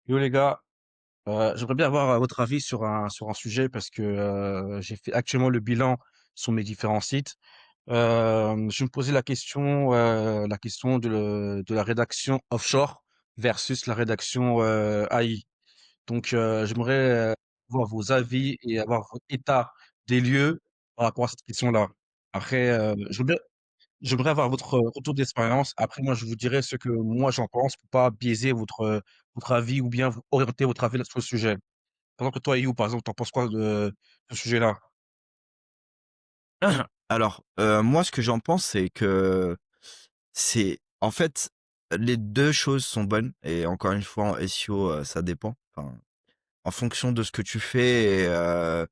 Yo les gars, j'aimerais bien avoir votre avis sur un sujet parce que j'ai fait actuellement le bilan sur mes différents sites. Je me posais la question de la rédaction offshore versus la rédaction AI. Donc j'aimerais avoir vos avis et avoir votre état des lieux par rapport à cette question-là. Après, j'aimerais avoir votre retour d'expérience. Après, moi, je vous dirai ce que moi j'en pense pour pas biaiser votre avis ou bien vous orienter votre avis sur le sujet. Par exemple, toi, You, par exemple, t'en penses quoi de ce sujet-là? Alors, moi, ce que j'en pense, c'est que c'est en fait, les 2 choses sont bonnes et encore une fois, en SEO, ça dépend. Enfin, en fonction de ce que tu fais et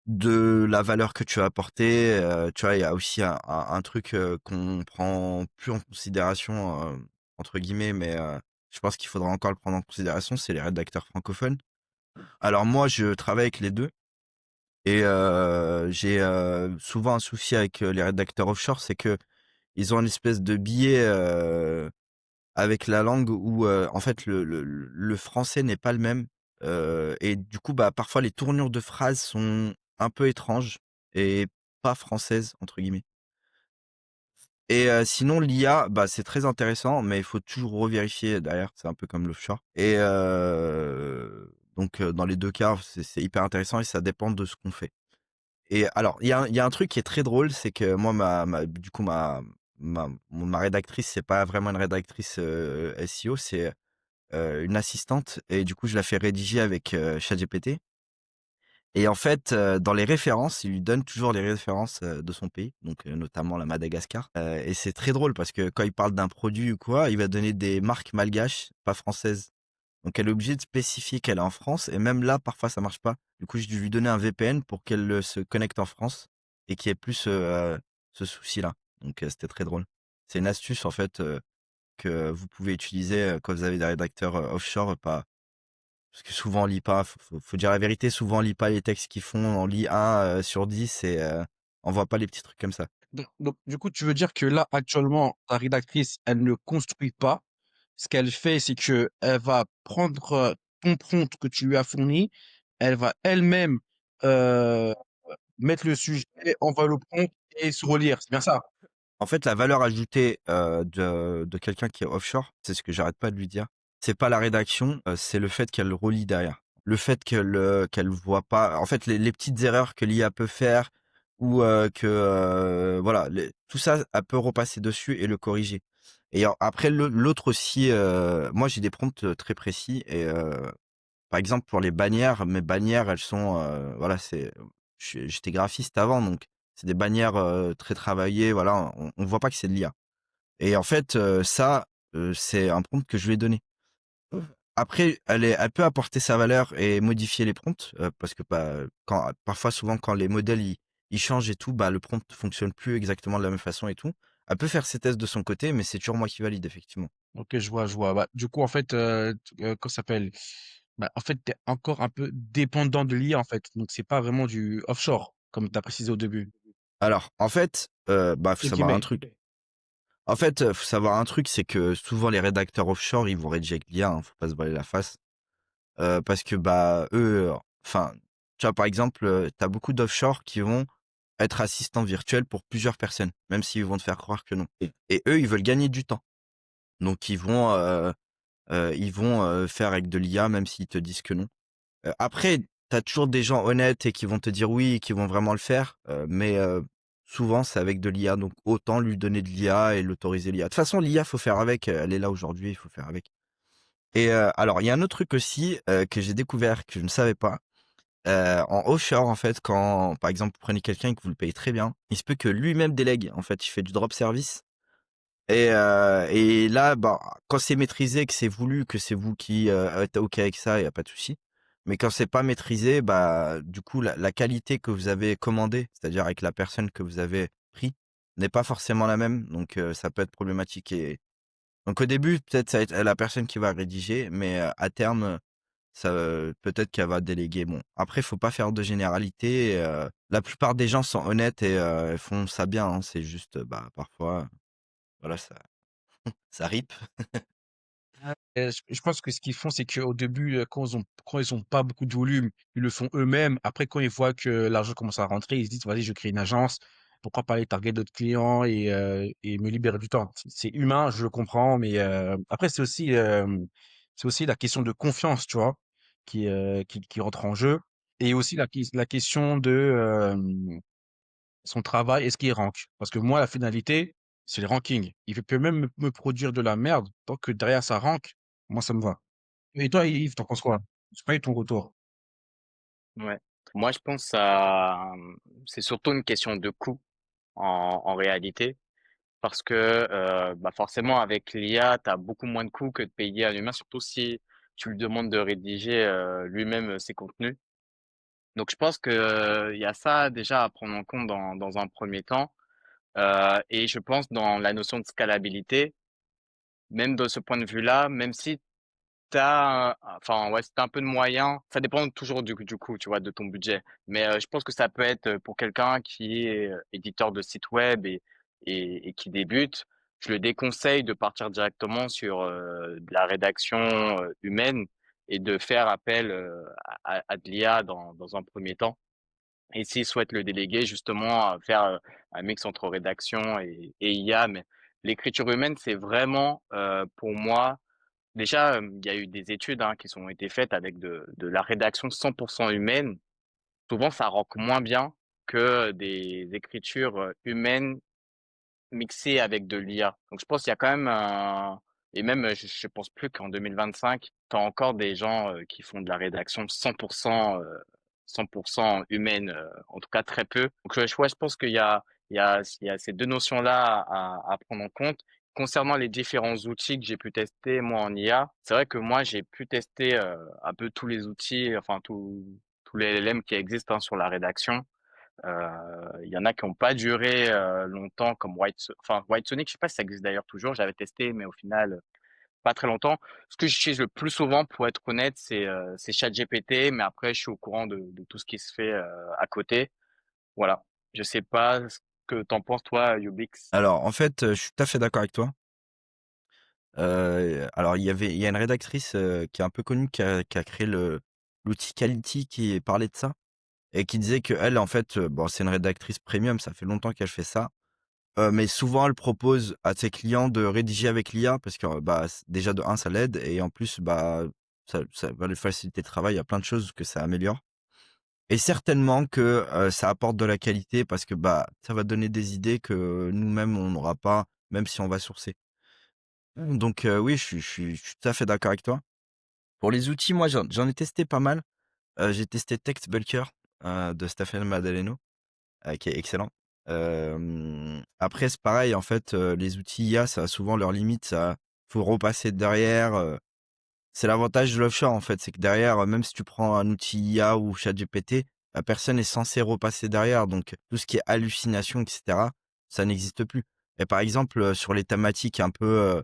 de la valeur que tu as apportée, tu vois, il y a aussi un truc, qu'on prend plus en considération, entre guillemets, mais je pense qu'il faudra encore le prendre en considération, c'est les rédacteurs francophones. Alors moi, je travaille avec les 2 et j'ai, souvent un souci avec, les rédacteurs offshore, c'est que ils ont une espèce de biais, avec la langue où, en fait le français n'est pas le même, et du coup, bah, parfois les tournures de phrases sont un peu étranges et «pas françaises» entre guillemets et sinon l'IA, bah, c'est très intéressant, mais il faut toujours revérifier derrière, c'est un peu comme l'offshore et donc dans les 2 cas, c'est hyper intéressant et ça dépend de ce qu'on fait. Et alors, il y a un truc qui est très drôle, c'est que moi, du coup, ma rédactrice, c'est pas vraiment une rédactrice, SEO, c'est, une assistante et du coup, je la fais rédiger avec, ChatGPT et en fait, dans les références, il lui donne toujours les références, de son pays, donc notamment la Madagascar, et c'est très drôle parce que quand il parle d'un produit ou quoi, il va donner des marques malgaches, pas françaises. Donc elle est obligée de spécifier qu'elle est en France et même là, parfois, ça marche pas. Du coup, j'ai dû lui donner un VPN pour qu'elle, se connecte en France et qu'il y ait plus ce souci-là. Donc c'était très drôle. C'est une astuce, en fait, que vous pouvez utiliser, quand vous avez des rédacteurs, offshore, pas parce que souvent on lit pas, faut dire la vérité, souvent on lit pas les textes qu'ils font, on lit un sur 10 et on voit pas les petits trucs comme ça. Donc, du coup, tu veux dire que là, actuellement, ta rédactrice, elle ne construit pas. Ce qu'elle fait, c'est que elle va prendre ton prompt que tu lui as fourni, elle va elle-même euh, mettre le sujet, envoyer le prompt et se relire. C'est bien ça? En fait, la valeur ajoutée, de quelqu'un qui est offshore, c'est ce que j'arrête pas de lui dire, c'est pas la rédaction, c'est le fait qu'elle relit derrière. Le fait qu'elle voit pas en fait, les petites erreurs que l'IA peut faire ou, que, voilà, tout ça, elle peut repasser dessus et le corriger. Et après l'autre aussi, moi j'ai des prompts, très précis et par exemple pour les bannières, mes bannières elles sont, voilà, j'étais graphiste avant donc c'est des bannières, très travaillées, voilà, on voit pas que c'est de l'IA et en fait, ça, c'est un prompt que je lui ai donné. Après elle peut apporter sa valeur et modifier les prompts, parce que, bah, quand parfois souvent quand les modèles ils changent et tout, bah, le prompt fonctionne plus exactement de la même façon et tout. Elle peut faire ses tests de son côté, mais c'est toujours moi qui valide effectivement. Ok, je vois, je vois. Bah, du coup, en fait, comment ça s'appelle? Bah, en fait, t'es encore un peu dépendant de l'IA, en fait. Donc, c'est pas vraiment du offshore, comme tu as précisé au début. Alors en fait, bah, faut Entre savoir un guillemets. truc. En fait, faut savoir un truc, c'est que souvent les rédacteurs offshore, ils vont rédiger avec l'IA, hein, faut pas se voiler la face. Parce que, bah, eux, enfin, tu vois, par exemple, tu beaucoup d'offshore qui vont être assistants virtuels pour plusieurs personnes, même s'ils vont te faire croire que non. Et eux, ils veulent gagner du temps. Donc ils vont faire avec de l'IA même s'ils te disent que non. Après, tu as toujours des gens honnêtes et qui vont te dire oui et qui vont vraiment le faire, mais souvent c'est avec de l'IA, donc autant lui donner de l'IA et l'autoriser l'IA. De toute façon, l'IA, faut faire avec, elle est là aujourd'hui, il faut faire avec. Et alors il y a un autre truc aussi, que j'ai découvert, que je ne savais pas, en offshore, en fait, quand, par exemple, vous prenez quelqu'un et que vous le payez très bien, il se peut que lui-même délègue. En fait, il fait du drop service et là, bah, quand c'est maîtrisé, que c'est voulu, que c'est vous qui, êtes OK avec ça, il y a pas de souci. Mais quand c'est pas maîtrisé, bah, du coup, la qualité que vous avez commandée, c'est-à-dire avec la personne que vous avez pris, n'est pas forcément la même, donc ça peut être problématique et donc au début, peut-être ça va être la personne qui va rédiger, mais à terme, ça, peut-être qu'elle va déléguer. Bon, après, faut pas faire de généralité, la plupart des gens sont honnêtes et font ça bien, hein. C'est juste, bah, parfois, voilà, ça rip. Je pense que ce qu'ils font, c'est qu'au début, quand ils ont pas beaucoup de volume, ils le font eux-mêmes. Après, quand ils voient que l'argent commence à rentrer, ils se disent: «Vas-y, je crée une agence. Pourquoi pas aller target d'autres clients et me libérer du temps?» C'est humain, je le comprends, mais après c'est aussi la question de confiance, tu vois? Qui rentre en jeu et aussi la question de, son travail, est-ce qu'il rank? Parce que moi, la finalité, c'est le ranking. Il peut même me produire de la merde, tant que derrière ça rank, moi ça me va. Et toi, Yves, t'en penses quoi? J'ai pas eu ton retour. Ouais. Moi, je pense à, c'est surtout une question de coût en réalité, parce que bah forcément avec l'IA, tu as beaucoup moins de coûts que de payer un humain, surtout si tu lui demandes de rédiger lui-même ses contenus. Donc je pense que il y a ça déjà à prendre en compte dans un premier temps. Et je pense dans la notion de scalabilité, même de ce point de vue-là, même si enfin ouais, si t'as un peu de moyens, ça dépend toujours du coup, tu vois, de ton budget. Mais je pense que ça peut être pour quelqu'un qui est éditeur de site web et qui débute, je le déconseille de partir directement sur de la rédaction humaine et de faire appel à de l'IA dans un premier temps. Et s'il souhaite le déléguer, justement, à faire un mix entre rédaction et IA, mais l'écriture humaine, c'est vraiment pour moi. Déjà, il y a eu des études hein, qui ont été faites avec de la rédaction 100% humaine. Souvent, ça rank moins bien que des écritures humaines mixées avec de l'IA. Donc, je pense qu'il y a quand même un... Et même, je pense plus qu'en 2025, tu as encore des gens qui font de la rédaction 100% humaine, en tout cas très peu. Donc, ouais, je pense qu'il y a ces deux notions-là à prendre en compte. Concernant les différents outils que j'ai pu tester, moi, en IA, c'est vrai que moi, j'ai pu tester un peu tous les outils, enfin, tous les LLM qui existent hein, sur la rédaction. Il y en a qui n'ont pas duré longtemps, comme White Sonic, je sais pas si ça existe d'ailleurs toujours, j'avais testé, mais au final, pas très longtemps. Ce que j'utilise le plus souvent, pour être honnête, c'est ChatGPT, mais après, je suis au courant de tout ce qui se fait à côté. Voilà. Je sais pas ce que t'en penses, toi, Ubix. Alors, en fait, je suis tout à fait d'accord avec toi. Alors il y a une rédactrice, qui est un peu connue qui a créé l'outil Quality qui parlait de ça et qui disait qu'elle, en fait, bon, c'est une rédactrice premium, ça fait longtemps qu'elle fait ça, mais souvent elle propose à ses clients de rédiger avec l'IA parce que, bah, déjà de un ça l'aide et en plus, bah, ça va lui faciliter le travail. Il y a plein de choses que ça améliore et certainement que, ça apporte de la qualité parce que, bah, ça va donner des idées que nous-mêmes on n'aura pas, même si on va sourcer. Donc oui, je suis tout à fait d'accord avec toi. Pour les outils, moi, j'en ai testé pas mal. J'ai testé TextBulker, de Stephen Madaleno, qui est excellent. Après, c'est pareil, en fait, les outils IA, ça a souvent leurs limites. Ça faut repasser derrière, c'est l'avantage de l'offshore, en fait, c'est que derrière, même si tu prends un outil IA ou ChatGPT, la personne est censée repasser derrière. Donc tout ce qui est hallucination et cetera, ça n'existe plus. Et par exemple, sur les thématiques un peu,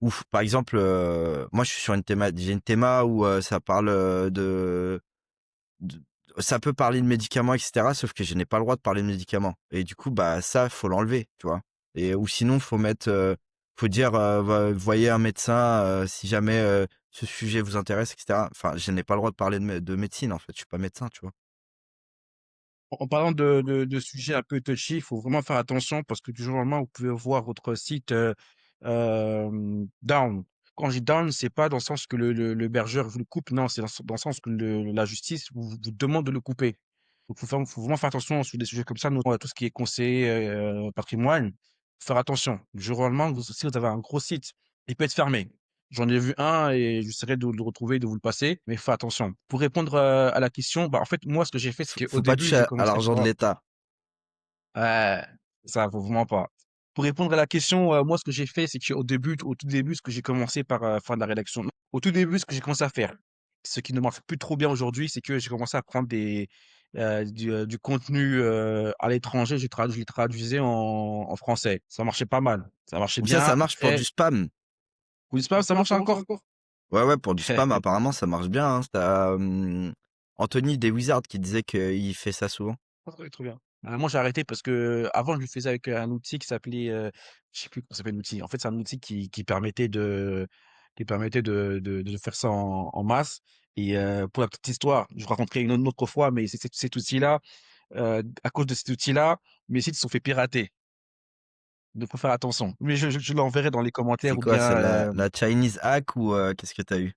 ouf, par exemple, moi je suis sur j'ai une théma où, ça parle, de ça peut parler de médicaments et cetera, sauf que je n'ai pas le droit de parler de médicaments et du coup, bah, ça, faut l'enlever, tu vois? Et ou sinon, faut mettre, faut dire, voyez un médecin, si jamais, ce sujet vous intéresse et cetera. Enfin, je n'ai pas le droit de parler de médecine, en fait, je suis pas médecin, tu vois? En parlant de sujets un peu touchy, il faut vraiment faire attention parce que du jour au lendemain, vous pouvez voir votre site down. Quand je dis down, c'est pas dans le sens que le bergeur vous le coupe, non, c'est dans le sens que la justice vous demande de le couper. Donc, faut vraiment faire attention sur des sujets comme ça, notamment tout ce qui est conseiller patrimoine. Faut faire attention. Du jour au lendemain, si vous avez un gros site, il peut être fermé. J'en ai vu un et j'essaierai de le retrouver, de vous le passer, mais fais attention. Pour répondre à la question, bah, en fait, moi, ce que j'ai fait, c'est qu'au Faut pas début, toucher j'ai à commencé, tu l'argent de vois, l'État. ouais, ça, faut vraiment pas. Pour répondre à la question, moi, ce que j'ai fait, c'est qu'au début, au tout début, ce que j'ai commencé par faire de la rédaction. Au tout début, ce que j'ai commencé à faire, ce qui ne marche plus trop bien aujourd'hui, c'est que j'ai commencé à prendre du contenu à l'étranger, je les traduisais en français. Ça marchait pas mal. Ça marchait Ou ça bien. marche pour Après, du spam. vous dites pas, ça marche encore? Ouais, ouais, pour du spam, apparemment, ça marche bien, hein. Tu Anthony des Wizards qui disait qu'il fait ça souvent. Trop bien. Moi, j'ai arrêté parce que avant je le faisais avec un outil qui s'appelait, je sais plus comment s'appelle l'outil. En fait, c'est un outil qui permettait qui permettait de faire ça en masse. Et pour la petite histoire, je raconterai une autre fois, mais cet outil-là, à cause de cet outil-là, mes sites se sont fait pirater. Donc, faut faire attention. Mais je l'enverrai dans les C'est commentaires ou quoi, bien c'est la Chinese hack ou qu'est-ce que t'as eu?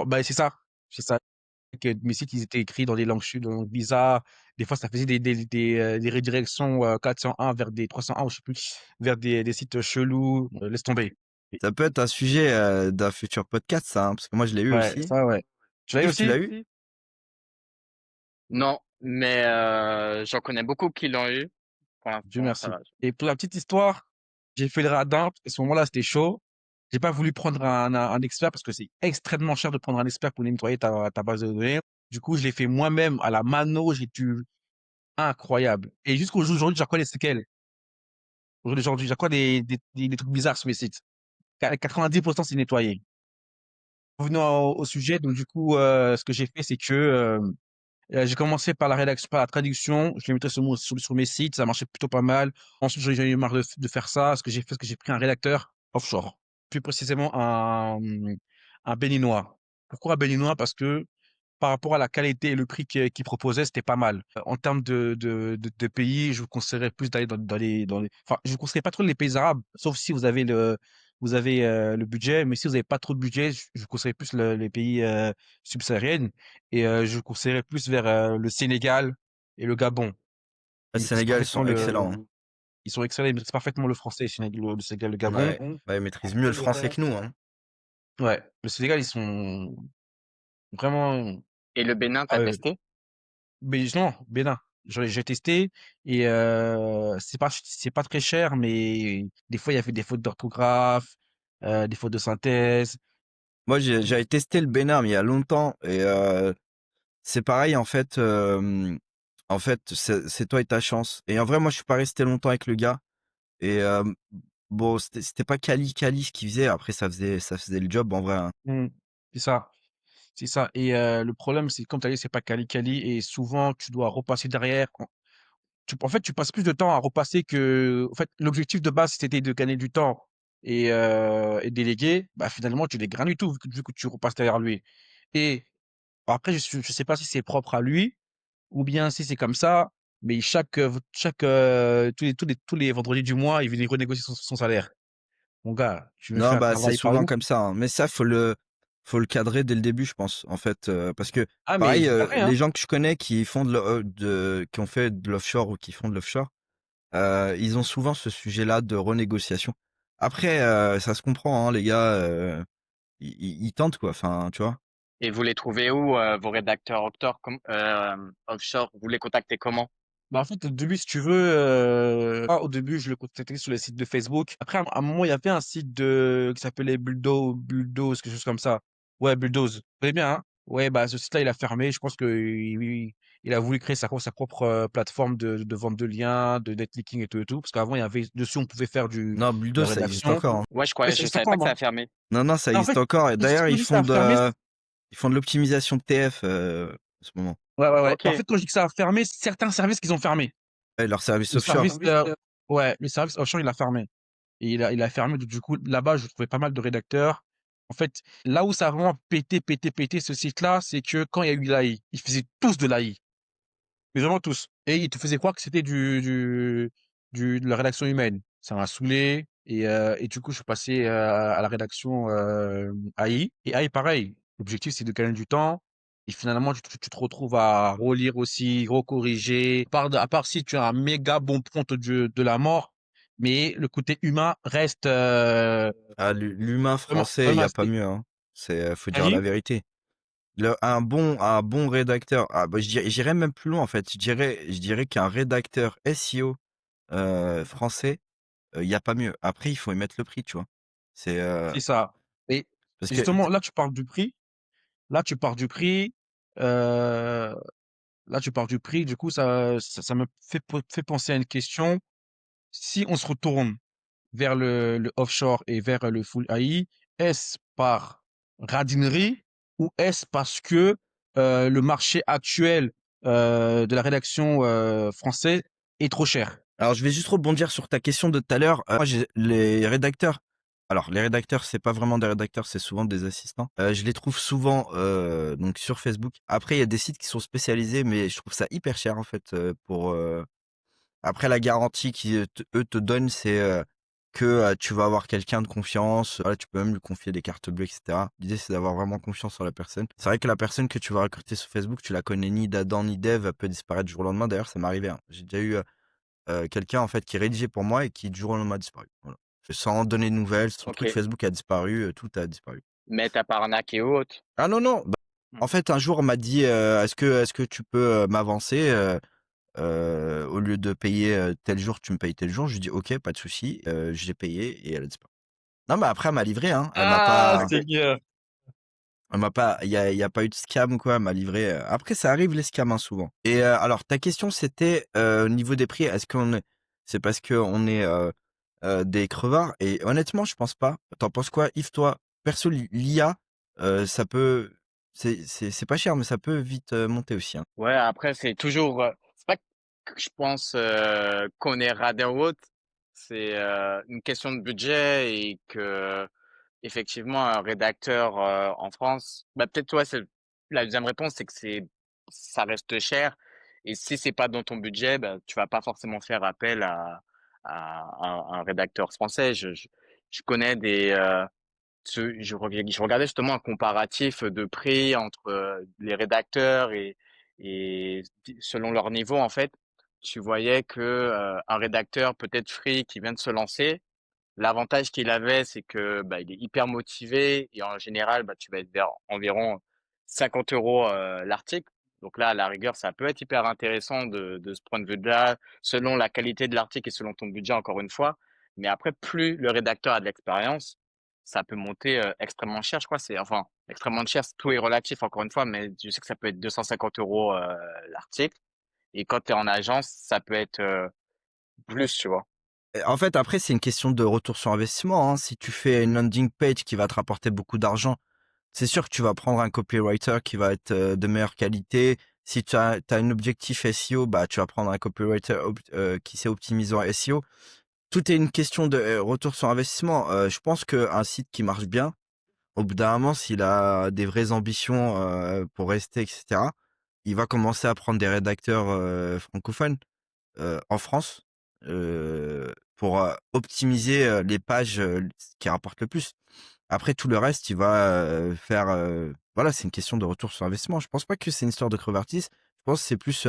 bah, c'est ça. C'est ça. Que mes sites, ils étaient écrits dans des dans des langues bizarres. Des fois, ça faisait des redirections 401 vers des 301, ou je sais plus, vers des sites chelous. Laisse tomber. Ça peut être un sujet d'un futur podcast, ça, hein, parce que moi je l'ai eu Ouais, aussi. ça, ouais. Tu l'as eu Yves, tu aussi? l'as eu? Non, mais j'en connais beaucoup qui l'ont eu. Pour Dieu l'instant, ça merci. va. Et pour la petite histoire, j'ai fait le radin. À ce moment-là, c'était chaud. J'ai pas voulu prendre un expert parce que c'est extrêmement cher de prendre un expert pour nettoyer ta base de données. Du coup, je l'ai fait moi-même à la mano. J'ai dû incroyable. Et jusqu'au jour d'aujourd'hui, j'ai encore les séquelles. Aujourd'hui, j'ai encore des trucs bizarres sur mes sites. 90% c'est nettoyé. Revenons au sujet. Donc, du coup, ce que j'ai fait, c'est que j'ai commencé par la rédaction, par la traduction. Je l'ai mis sur mes sites. Ça marchait plutôt pas mal. Ensuite, j'ai eu marre de faire ça. Ce que j'ai fait, c'est que j'ai pris un rédacteur offshore. Plus précisément, un béninois. Pourquoi un béninois? Parce que par rapport à la qualité et le prix qu'il proposait, c'était pas mal. En termes de pays, je vous conseillerais plus d'aller enfin, je vous conseillerais pas trop les pays arabes, sauf si vous avez le budget, mais si vous avez pas trop de budget, je vous conseillerais plus les pays subsahariens et je vous conseillerais plus vers le Sénégal et le Gabon. Le Ils maîtrisent Sénégal, ils parfaitement sont excellents, hein. ils sont excellents, ils maîtrisent parfaitement le français, le Sénégal, le Gabon. Ouais, ouais, ils maîtrisent mieux le français que nous, hein. Ouais, le Sénégal, ils sont vraiment, Et le Bénin, ah t'as ouais, testé? mais non, Bénin. J'ai testé et c'est pas très cher, mais des fois il y avait des fautes d'orthographe, des fautes de synthèse. Moi, j'avais testé le Bénin, mais il y a longtemps, et c'est pareil, en fait, c'est toi et ta chance. Et en vrai, moi, je suis pas resté longtemps avec le gars, et bon, c'était pas Cali ce qu'il faisait. Après, ça faisait le job, en vrai, hein. Mmh, c'est ça, c'est ça. Et le problème, c'est comme tu as dit, c'est pas quali et souvent tu dois repasser derrière. En fait, tu passes plus de temps à repasser que. En fait, l'objectif de base, c'était de gagner du temps et déléguer. Bah finalement, tu dégaines rien du tout vu que tu repasses derrière lui. Et après, je sais pas si c'est propre à lui ou bien si c'est comme ça, mais tous les vendredis du mois, il vient renégocier son salaire. Mon gars, tu me fais Non, un bah, c'est travail par souvent où? comme ça, hein. Mais ça, faut le cadrer dès le début, je pense, en fait, parce que Ah, mais pareil, c'est cadré, hein. les gens que je connais qui font qui ont fait de l'offshore ou qui font de l'offshore, ils ont souvent ce sujet-là de renégociation. Après, ça se comprend, hein, les gars, ils tentent, quoi. Enfin, tu vois. Et vous les trouvez où, vos rédacteurs offshore? Vous les contactez comment? Bah, en fait, au début, si tu veux, au début, je le contactais sur les sites de Facebook. Après, à un moment, il y avait un site qui s'appelait Bulldoze, quelque chose comme ça. Ouais, Bulldoze. Vous voyez bien, hein? Ouais, bah, ce site-là, il a fermé. Je pense que il a voulu créer sa propre plateforme de vente de liens, de netlinking et tout. Parce qu'avant, il y avait, dessus, on pouvait faire Non, de la Bulldoze, ça existe rédaction. encore, hein. Ouais, Ouais, ça je existe savais encore, pas que ça moi. a fermé. Non, non, ça Non, en existe fait, encore. Et d'ailleurs, quand je dis que ça a fermé, ils font de l'optimisation de TF, en ce moment. ouais, ouais, ouais. En OK. fait, quand je dis que ça a fermé, certains services qu'ils ont fermé. Ouais, leur service Le offshore. service, ouais, le service offshore, il a fermé. Et il a fermé. Du coup, là-bas, je trouvais pas mal de rédacteurs. En fait, là où ça a vraiment pété ce site-là, c'est que quand il y a eu l'AI, ils faisaient tous de l'AI. Mais vraiment tous. Et ils te faisaient croire que c'était de la rédaction humaine. Ça m'a saoulé. Et du coup, je suis passé à la rédaction AI. Et AI, pareil. L'objectif, c'est de gagner du temps. Et finalement, tu te retrouves à relire aussi, recorriger. À part si tu as un méga bon prompt de la mort. Mais le côté humain reste Ah, l'humain vraiment, français, il y vraiment a pas assez. mieux, hein. Faut T'as dire la dit? vérité. Un bon rédacteur. Ah, bah, j'irais même plus loin, en fait. Je dirais qu'un rédacteur SEO français, il y a pas mieux. Après, il faut y mettre le prix, tu vois. C'est C'est ça. Et parce que justement, là, tu parles du prix. Là, tu pars du prix. euh, Là, tu pars du prix. Du coup, ça me fait penser à une question. Si on se retourne vers le offshore et vers le full AI, est-ce par radinerie ou est-ce parce que le marché actuel de la rédaction française est trop cher? alors, je vais juste rebondir sur ta question de tout à l'heure. Moi, les rédacteurs. Alors les rédacteurs, c'est pas vraiment des rédacteurs, c'est souvent des assistants. Je les trouve souvent, donc sur Facebook. Après il y a des sites qui sont spécialisés, mais je trouve ça hyper cher en fait, après la garantie eux te donnent, c'est, que, tu vas avoir quelqu'un de confiance. Voilà, tu peux même lui confier des cartes bleues et cetera. L'idée, c'est d'avoir vraiment confiance en la personne. C'est vrai que la personne que tu vas recruter sur Facebook, tu la connais ni d'Adam ni d'Ève, elle peut disparaître du jour au lendemain. D'ailleurs, ça m'est arrivé, hein. J'ai déjà eu, quelqu'un en fait qui rédigeait pour moi et qui du jour au lendemain a disparu. Voilà. Sans donner de nouvelles, son truc OK. Facebook a disparu, tout a disparu. Mais tu pas arnaqué ou autre? Ah non, non, bah, Mmh. en fait, un jour, on m'a dit, «Est-ce que tu peux, m'avancer, au lieu de payer, tel jour, tu me payes tel jour?» Je lui dis: «OK, pas de souci», j'ai payé et elle a disparu. Non, mais après elle m'a livré, hein, Ah, OK. Seigneur! elle m'a pas il y a pas eu de scam ou quoi, elle m'a livré, après ça arrive les scams, hein, souvent et alors ta question c'était, au niveau des prix, est-ce qu'on est c'est parce qu'on est, des crevards et honnêtement je pense pas. Tu en penses quoi Yves, toi? Perso l'IA, ça peut c'est pas cher mais ça peut vite, monter aussi, hein. Ouais, après, c'est toujours, c'est pas que je pense qu'on est radin ou autre, c'est une question de budget et que effectivement un rédacteur en France, bah peut-être toi, c'est la deuxième réponse, c'est que ça reste cher et si c'est pas dans ton budget, bah tu vas pas forcément faire appel à un rédacteur français. Je connais des je regardais justement un comparatif de prix entre les rédacteurs et selon leur niveau, en fait, tu voyais que un rédacteur peut-être free qui vient de se lancer, l'avantage qu'il avait, c'est que bah, il est hyper motivé et en général, bah, tu vas être vers environ 50 euros l'article. Donc là, à la rigueur, ça peut être hyper intéressant de ce point de vue-là, selon la qualité de l'article et selon ton budget, encore une fois. Mais après, plus le rédacteur a de l'expérience, ça peut monter extrêmement cher. Je crois c'est enfin extrêmement cher. Tout est relatif, encore une fois, mais je sais que ça peut être 250 euros l'article. Et quand tu es en agence, ça peut être plus, tu vois. En fait, après, c'est une question de retour sur investissement, hein. Si tu fais une landing page qui va te rapporter beaucoup d'argent, c'est sûr que tu vas prendre un copywriter qui va être, de meilleure qualité. Si tu as un objectif SEO, bah, tu vas prendre un copywriter qui sait optimiser en SEO. Tout est une question de, retour sur investissement. Je pense qu'un site qui marche bien, au bout d'un moment, s'il a des vraies ambitions, pour rester et cetera, il va commencer à prendre des rédacteurs, francophones, en France, pour, optimiser, les pages, qui rapportent le plus. Après tout le reste, il va, faire, voilà, c'est une question de retour sur investissement. Je pense pas que c'est une histoire de crevardise. Je pense que c'est plus,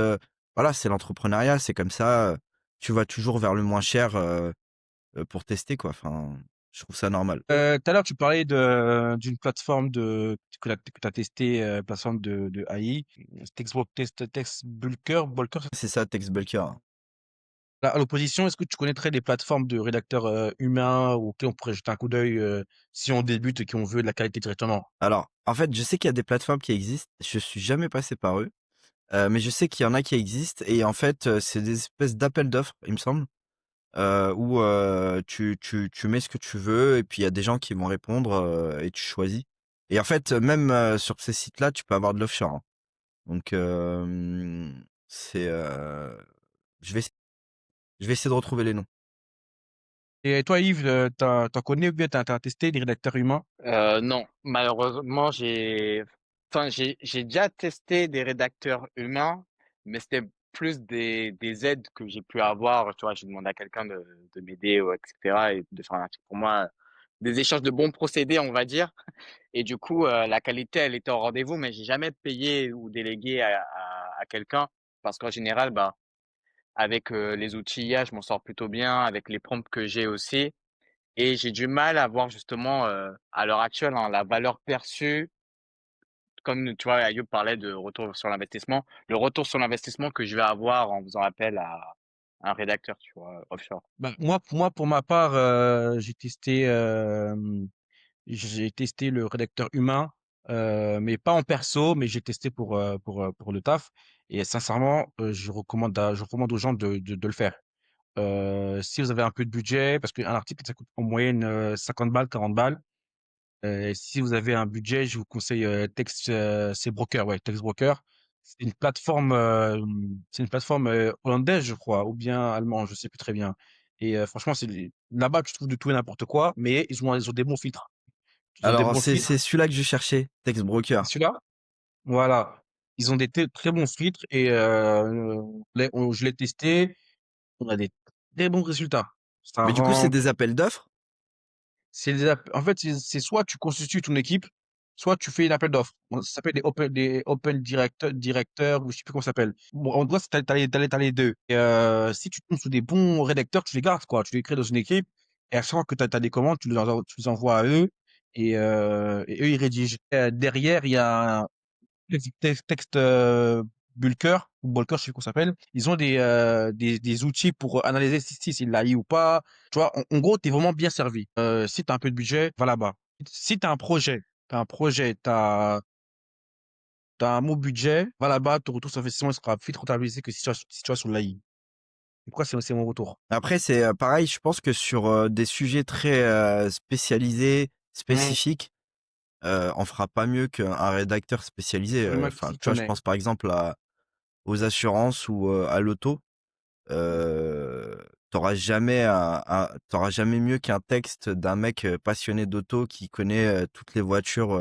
voilà, c'est l'entrepreneuriat, c'est comme ça, tu vas toujours vers le moins cher, pour tester quoi. Enfin, je trouve ça normal. Tout à l'heure, tu parlais d'une plateforme que tu as testé, plateforme de AI, Textbulker. C'est ça, TextBulker. À l'opposition, est-ce que tu connaîtrais des plateformes de rédacteurs humains auxquels on pourrait jeter un coup d'œil si on débute et qu'on veut de la qualité directement? Alors, en fait, je sais qu'il y a des plateformes qui existent. Je suis jamais passé par eux, mais je sais qu'il y en a qui existent et en fait, c'est des espèces d'appels d'offres, il me semble. Où, tu mets ce que tu veux et puis il y a des gens qui vont répondre, et tu choisis et en fait, même, sur ces sites-là, tu peux avoir de l'offshore, hein. Donc c'est, je vais ess je vais essayer de retrouver les noms. Et toi, Yves, tu connais ou bien tu as testé des rédacteurs humains? Non, malheureusement, j'ai déjà testé des rédacteurs humains, mais c'était plus des aides que j'ai pu avoir. Tu vois, j'ai demandé à quelqu'un de m'aider, etc., et de faire un article pour moi. Des échanges de bons procédés, on va dire. Et du coup, la qualité, elle était au rendez-vous, mais j'ai jamais payé ou délégué à quelqu'un parce qu'en général, bah, avec les outils IA, je m'en sors plutôt bien, avec les prompts que j'ai aussi. Et j'ai du mal à voir justement, à l'heure actuelle, hein, la valeur perçue, comme tu vois, Ayoub parlait de retour sur l'investissement, le retour sur l'investissement que je vais avoir en faisant appel à un rédacteur, tu vois, offshore. Bah, moi, pour ma part, j'ai testé le rédacteur humain, mais pas en perso, mais j'ai testé pour le taf. Et sincèrement, je recommande aux gens de le faire. Si vous avez un peu de budget, parce qu'un article, ça coûte en moyenne 50 balles, 40 balles. Si vous avez un budget, je vous conseille c'est Broker, ouais, Textbroker. C'est une plateforme hollandaise, je crois, ou bien allemande, je sais plus très bien. Et franchement, là-bas, tu trouves de tout et n'importe quoi, mais ils ont des bons filtres. Ils ont des Alors bons c'est filtres. celui-là que je cherchais, Text C'est Broker. celui-là? Voilà. Ils ont des très bons filtres et je l'ai testé. On a des très bons résultats. Ça Mais du coup, c'est rend des appels d'offres? En fait, c'est soit tu constitues ton équipe, soit tu fais un appel d'offres. Bon, ça s'appelle des open directeurs, ou je sais plus comment ça s'appelle. Bon, en gros, t'as les deux. Et, si tu tombes sur des bons rédacteurs, tu les gardes, quoi. Tu les crées dans une équipe. Et à chaque fois que t'as des commandes, tu les envoies à eux. Et eux, ils rédigent. Derrière, il y a texte Bulker ou Bulker, je sais plus comment ça s'appelle. Ils ont des outils pour analyser si c'est de l'AI ou pas. Tu vois, en gros, tu es vraiment bien servi. Si tu as un peu de budget, va là-bas. Si tu as un projet, t'as un bon budget, va là-bas, ton retour sur investissement sera vite rentabilisé que si tu as sur l'AI. Pourquoi c'est mon retour? Après, c'est pareil, je pense que sur des sujets très spécialisés, Mmh. spécifiques, on fera pas mieux qu'un rédacteur spécialisé. Vraiment Enfin, qui tu vois, je connaît. pense par exemple aux assurances ou à l'auto. T'auras jamais t'auras jamais mieux qu'un texte d'un mec passionné d'auto qui connaît toutes les voitures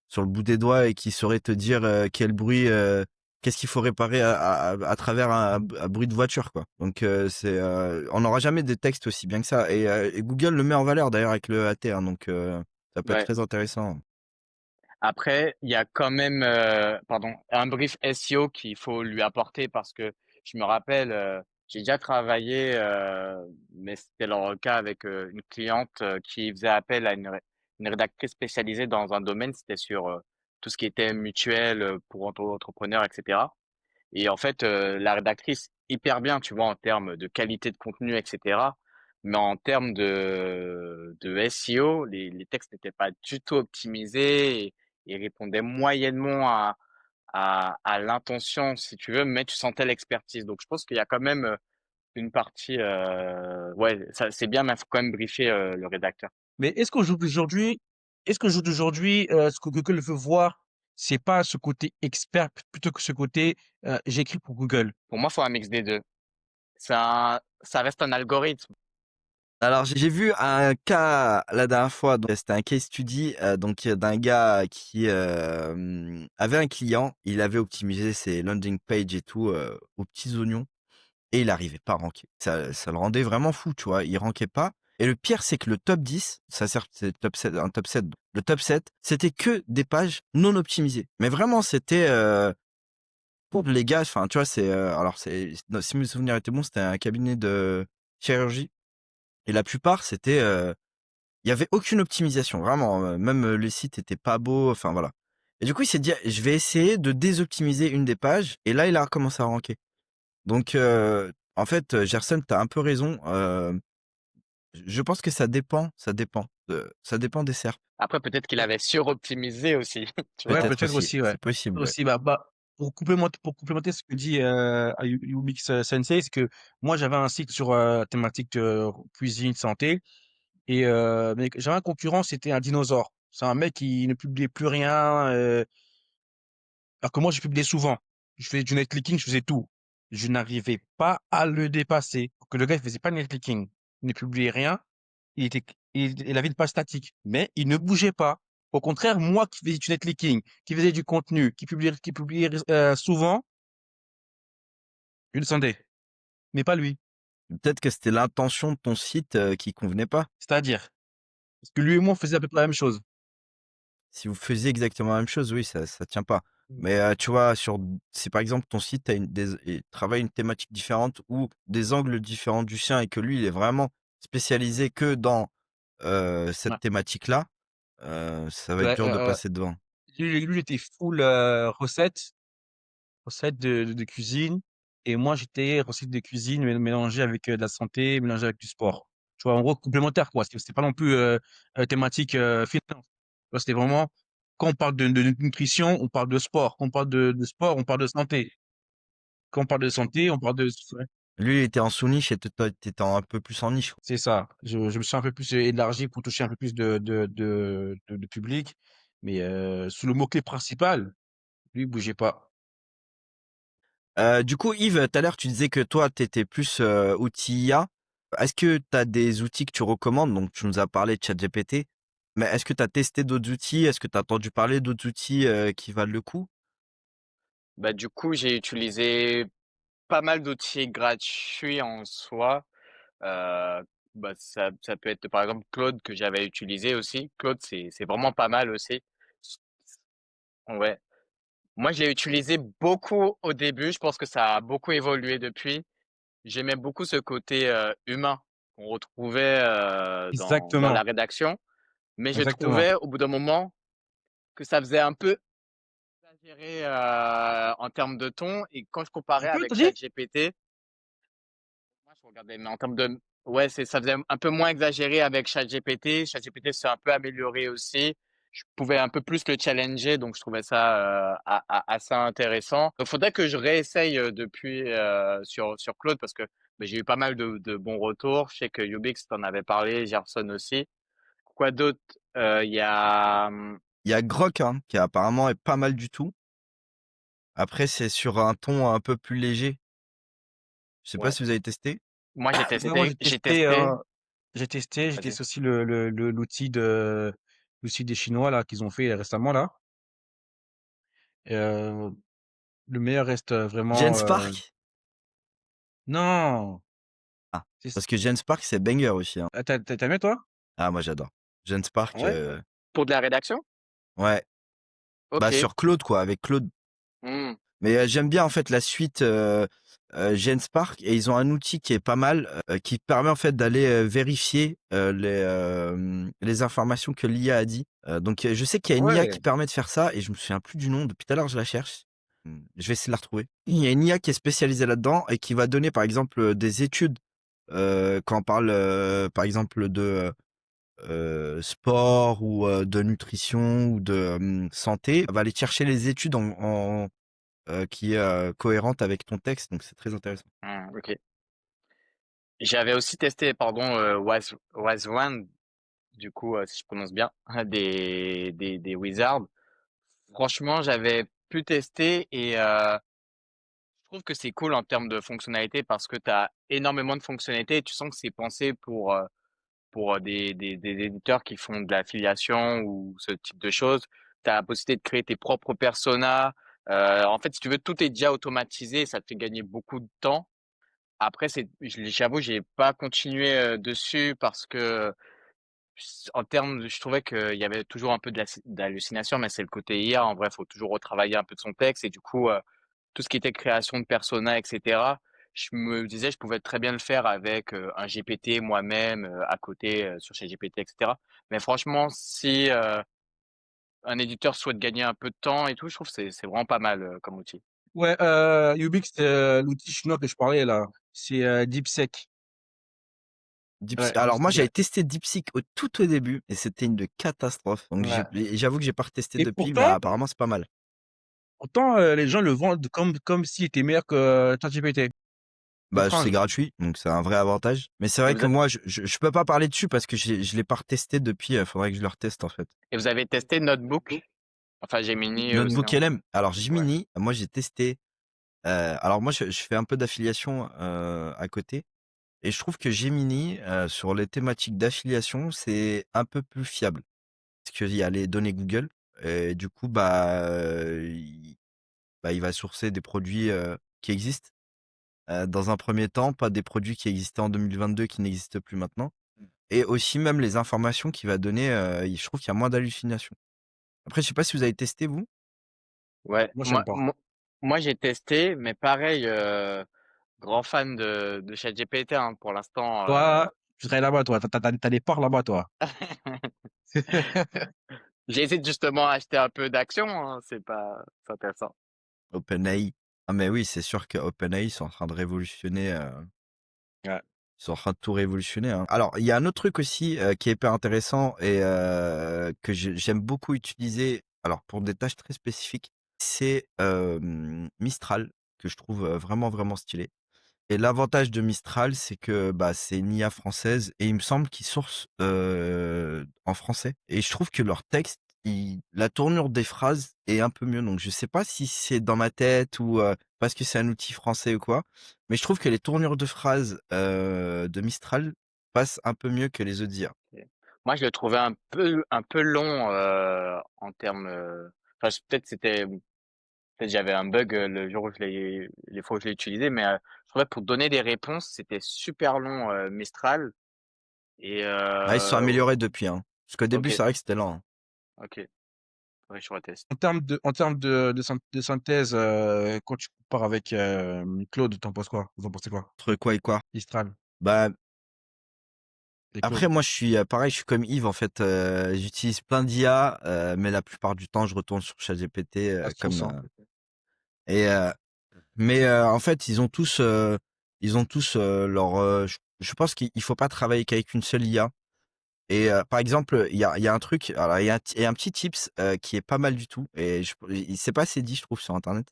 sur le bout des doigts et qui saurait te dire quel bruit, qu'est-ce qu'il faut réparer à travers un bruit de voiture, quoi. Donc on n'aura jamais des textes aussi bien que ça. Et Google le met en valeur d'ailleurs avec le AT, hein, donc ça peut être Ouais. très intéressant. Après, il y a quand même, pardon, un brief SEO qu'il faut lui apporter parce que je me rappelle, j'ai déjà travaillé, mais c'était le cas avec une cliente qui faisait appel à une rédactrice spécialisée dans un domaine, c'était sur tout ce qui était mutuel pour entrepreneurs, etc. Et en fait, la rédactrice, hyper bien, tu vois, en termes de qualité de contenu, etc. Mais en termes de SEO, les textes n'étaient pas du tout optimisés et répondaient moyennement à l'intention, si tu veux, mais tu sentais l'expertise. Donc, je pense qu'il y a quand même une partie, ouais, ça, c'est bien, mais il faut quand même briefer le rédacteur. Mais est-ce qu'au jour d'aujourd'hui, ce que Google veut voir, c'est pas ce côté expert plutôt que ce côté j'écris pour Google. Pour moi, il faut un mix des deux. Ça reste un algorithme. Alors j'ai vu un cas la dernière fois, donc c'était un case study donc d'un gars qui avait un client, il avait optimisé ses landing pages et tout aux petits oignons et il arrivait pas à ranker. Ça le rendait vraiment fou, tu vois, il rankait pas. Et le pire c'est que le top 10, ça sert c'est top 7, un top 7. Le top 7, c'était que des pages non optimisées. Mais vraiment c'était pour les gars, enfin tu vois, c'est alors c'est non, si mes souvenirs étaient bons, c'était un cabinet de chirurgie et la plupart c'était il y avait aucune optimisation, vraiment, même, les sites étaient pas beaux, enfin voilà. Et du coup, il s'est dit: «Je vais essayer de désoptimiser une des pages» et là, il a recommencé à ranker. Donc en fait, Gerson, tu as un peu raison, je pense que ça dépend des SERPs. Après, peut-être qu'il avait suroptimisé aussi, tu Ouais, vois. Peut-être peut-être aussi, aussi, ouais. c'est possible, ouais. Aussi, bah, pour complémenter ce que dit Umix Sensei, c'est que moi, j'avais un site sur thématique cuisine, santé, et mais j'avais un concurrent, c'était un dinosaure. C'est un mec qui ne publiait plus rien, alors que moi, je publiais souvent. Je faisais du netclicking, je faisais tout. Je n'arrivais pas à le dépasser. Que le gars, il faisait pas de netclicking. Il ne publiait rien. Il avait une page statique. Mais il ne bougeait pas. Au contraire, moi qui faisais du netclicking, qui faisais du contenu, qui publiait souvent, je le sentais. Mais pas lui. Peut-être que c'était l'intention de ton site, qui convenait pas. C'est-à-dire, parce que lui et moi, on faisait à peu près la même chose. Si vous faisiez exactement la même chose, oui, ça tient pas. Mm. Mais, tu vois, si par exemple ton site a travaille une thématique différente ou des angles différents du sien et que lui, il est vraiment spécialisé que dans, Ouais. cette thématique-là, ça va être Ouais, dur de passer devant. lui, il était full recettes de cuisine. Et moi, j'étais recettes de cuisine mélangées avec de la santé, mélangées avec du sport. Tu vois, en gros, complémentaire, quoi. C'était pas non plus thématique finance. Tu vois, c'était vraiment, quand on parle de nutrition, on parle de sport. Quand on parle de sport, on parle de santé. Quand on parle de santé, on parle de... Ouais, Lui, il était en sous-niche et toi, tu étais un peu plus en niche. c'est ça. Je me suis un peu plus élargi pour toucher un peu plus de public. Mais sous le mot-clé principal, lui, il bougeait pas. Du coup, Yves, tout à l'heure, tu disais que toi, tu étais plus, outils IA. Est-ce que tu as des outils que tu recommandes? Donc tu nous as parlé de ChatGPT, mais est-ce que tu as testé d'autres outils? Est-ce que tu as entendu parler d'autres outils, qui valent le coup? Bah, du coup, j'ai utilisé pas mal d'outils gratuits en soi. Heu, Bah, ça peut être, par exemple, Claude que j'avais utilisé aussi. Claude, c'est vraiment pas mal aussi. Ouais. Moi, je l'ai utilisé beaucoup au début. Je pense que ça a beaucoup évolué depuis. J'aimais beaucoup ce côté, humain qu'on retrouvait, dans la Exactement, rédaction, mais je exactement. trouvais au bout d'un moment que ça faisait un peu exagéré, en termes de ton et quand je comparais Un peu, avec tu dit? ChatGPT, moi je regardais mais en termes de ouais, c'est ça faisait un peu moins exagéré avec ChatGPT. ChatGPT s'est un peu amélioré aussi. Je pouvais un peu plus le challenger, donc je trouvais ça, assez intéressant. Donc faudrait que je réessaye, depuis, sur Claude parce que, beh, j'ai eu pas mal de bons retours. Je sais que Ubix t'en avait parlé, Gerson aussi. Quoi d'autre? Il y a, Il y a Grok, hein, qui apparemment est pas mal du tout. Après, c'est sur un ton un peu plus léger. Je sais pas ouais, si vous avez testé? moi j'ai Ouais, moi testé j'ai testé j'ai vas-y. testé aussi l'outil des Chinois là qu'ils ont fait récemment là. Et, le meilleur reste vraiment. GenSpark? Non, Ah, c'est- parce que GenSpark, c'est banger aussi, hein. ah, t'as aimé toi? Ah, moi j'adore. GenSpark, Ouais, pour de la rédaction? ouais. Bah, OK. sur Claude, quoi, avec Claude. Mmh. Mais, j'aime bien en fait la suite, GenSpark, et ils ont un outil qui est pas mal, qui permet en fait d'aller, vérifier, les informations que l'IA a dit. Donc, je sais qu'il y a une IA Ouais, qui permet de faire ça et je me souviens plus du nom. Depuis tout à l'heure, je la cherche. Je vais essayer de la retrouver. Il y a une IA qui est spécialisée là-dedans et qui va donner par exemple, des études, quand on parle, par exemple de, sport ou, de nutrition ou de, santé. Elle va aller chercher les études qui est, cohérente avec ton texte, donc c'est très intéressant. Mmh, OK. J'avais aussi testé, pardon, Was One, du coup, si je prononce bien, des Wizards. Franchement, j'avais pu tester et je trouve que c'est cool en termes de fonctionnalité parce que tu as énormément de fonctionnalités et tu sens que c'est pensé pour des éditeurs qui font de l'affiliation ou ce type de choses. Tu as la possibilité de créer tes propres personas. En fait, si tu veux, tout est déjà automatisé, ça te fait gagner beaucoup de temps. Après, j'avoue, j'ai pas continué dessus parce que en termes, je trouvais qu'il y avait toujours un peu d'hallucination, mais c'est le côté IA. En vrai, il faut toujours retravailler un peu de son texte et du coup, tout ce qui était création de persona, etc. Je me disais, je pouvais très bien le faire avec un GPT moi-même à côté sur ChatGPT, etc. Mais franchement, si un éditeur souhaite gagner un peu de temps et tout, je trouve que c'est vraiment pas mal comme outil. ouais, Ubix, l'outil chinois que je parlais là, c'est DeepSeek. Ouais, Alors moi, j'avais testé DeepSeek au début et c'était une catastrophe, donc ouais. j'avoue que j'ai pas retesté Et depuis, mais pourtant, apparemment c'est pas mal. les gens le vendent comme s'il était meilleur que ChatGPT. C'est Bah, c'est étrange. gratuit, donc c'est un vrai avantage. Mais c'est Et vrai vous, que moi, je peux pas parler dessus parce que je l'ai pas retesté depuis, faudrait que je le reteste en fait. et vous avez testé Notebook? Enfin, Gemini Notebook sinon. LM, alors Ouais. Gemini, moi j'ai testé, alors moi je fais un peu d'affiliation, à côté. Et je trouve que Gemini, sur les thématiques d'affiliation, c'est un peu plus fiable. Parce qu'il y a les données Google et du coup, il va sourcer des produits, qui existent, dans un premier temps, pas des produits qui existaient en 2022 qui n'existent plus maintenant, et aussi même les informations qu'il va donner, je trouve qu'il y a moins d'hallucinations. Après, je sais pas si vous avez testé vous? Ouais, Moi, j'aime pas. moi j'ai testé, mais pareil, grand fan de ChatGPT, hein, pour l'instant. Toi, tu serais là-bas, toi. T'as des parts là-bas, toi. J'ai essayé de justement acheter un peu d'action, hein, c'est intéressant. OpenAI. Ah mais oui, c'est sûr que OpenAI, ils sont en train de révolutionner, Ouais. ils sont en train de tout révolutionner, hein. Alors, il y a un autre truc aussi, qui est hyper intéressant et que j'aime beaucoup utiliser, alors pour des tâches très spécifiques, c'est, Mistral, que je trouve, vraiment, vraiment stylé. Et l'avantage de Mistral, c'est que, bah, c'est une IA française et il me semble qu'ils sourcent, en français, et je trouve que leurs textes, la tournure des phrases est un peu mieux. Donc je sais pas si c'est dans ma tête ou parce que c'est un outil français ou quoi, mais je trouve que les tournures de phrases de Mistral passent un peu mieux que les autres IA. OK. Moi, je le trouvais un peu long, en termes, enfin, peut-être j'avais un bug, le jour où les fois où je l'ai utilisé, mais, je trouvais pour donner des réponses, c'était super long, Mistral et Ah, ils se sont améliorés depuis, hein. Parce qu'au début, OK, c'est vrai que c'était lent, hein. OK, faudrait que je reteste. En termes de synthèse, quand tu compares avec Claude, t'en penses quoi? Vous en pensez quoi? Entre quoi et quoi? Mistral Bah, et après Claude? moi je suis, pareil, je suis comme Yves en fait, j'utilise plein d'IA, mais la plupart du temps je retourne sur ChatGPT, À comme, 100%. et mais en fait ils ont tous, leur, je pense qu'il faut pas travailler qu'avec une seule IA et par exemple, il y a un truc, alors il y a un petit tips, qui est pas mal du tout et c'est pas assez dit je trouve sur internet.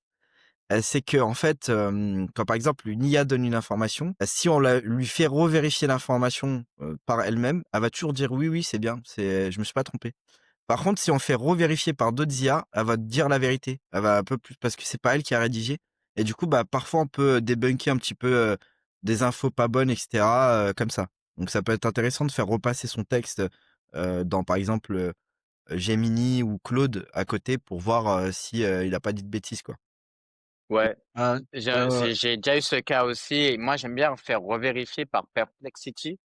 C'est qu'en fait, quand par exemple une IA donne une information, si on lui fait revérifier l'information, par elle-même, elle va toujours dire: «Oui, oui, c'est bien, je me suis pas trompé». Par contre, si on fait revérifier par d'autres IA, elle va te dire la vérité. Elle va un peu plus parce que c'est pas elle qui a rédigé et du coup, bah, parfois on peut débunker un petit peu, des infos pas bonnes et cetera, comme ça. Donc ça peut être intéressant de faire repasser son texte, dans par exemple, Gemini ou Claude à côté pour voir, si, il a pas dit de bêtises, quoi. Ouais, Ah, ouais, ouais, ouais. j'ai déjà eu ce cas aussi et moi, j'aime bien faire revérifier par Perplexity.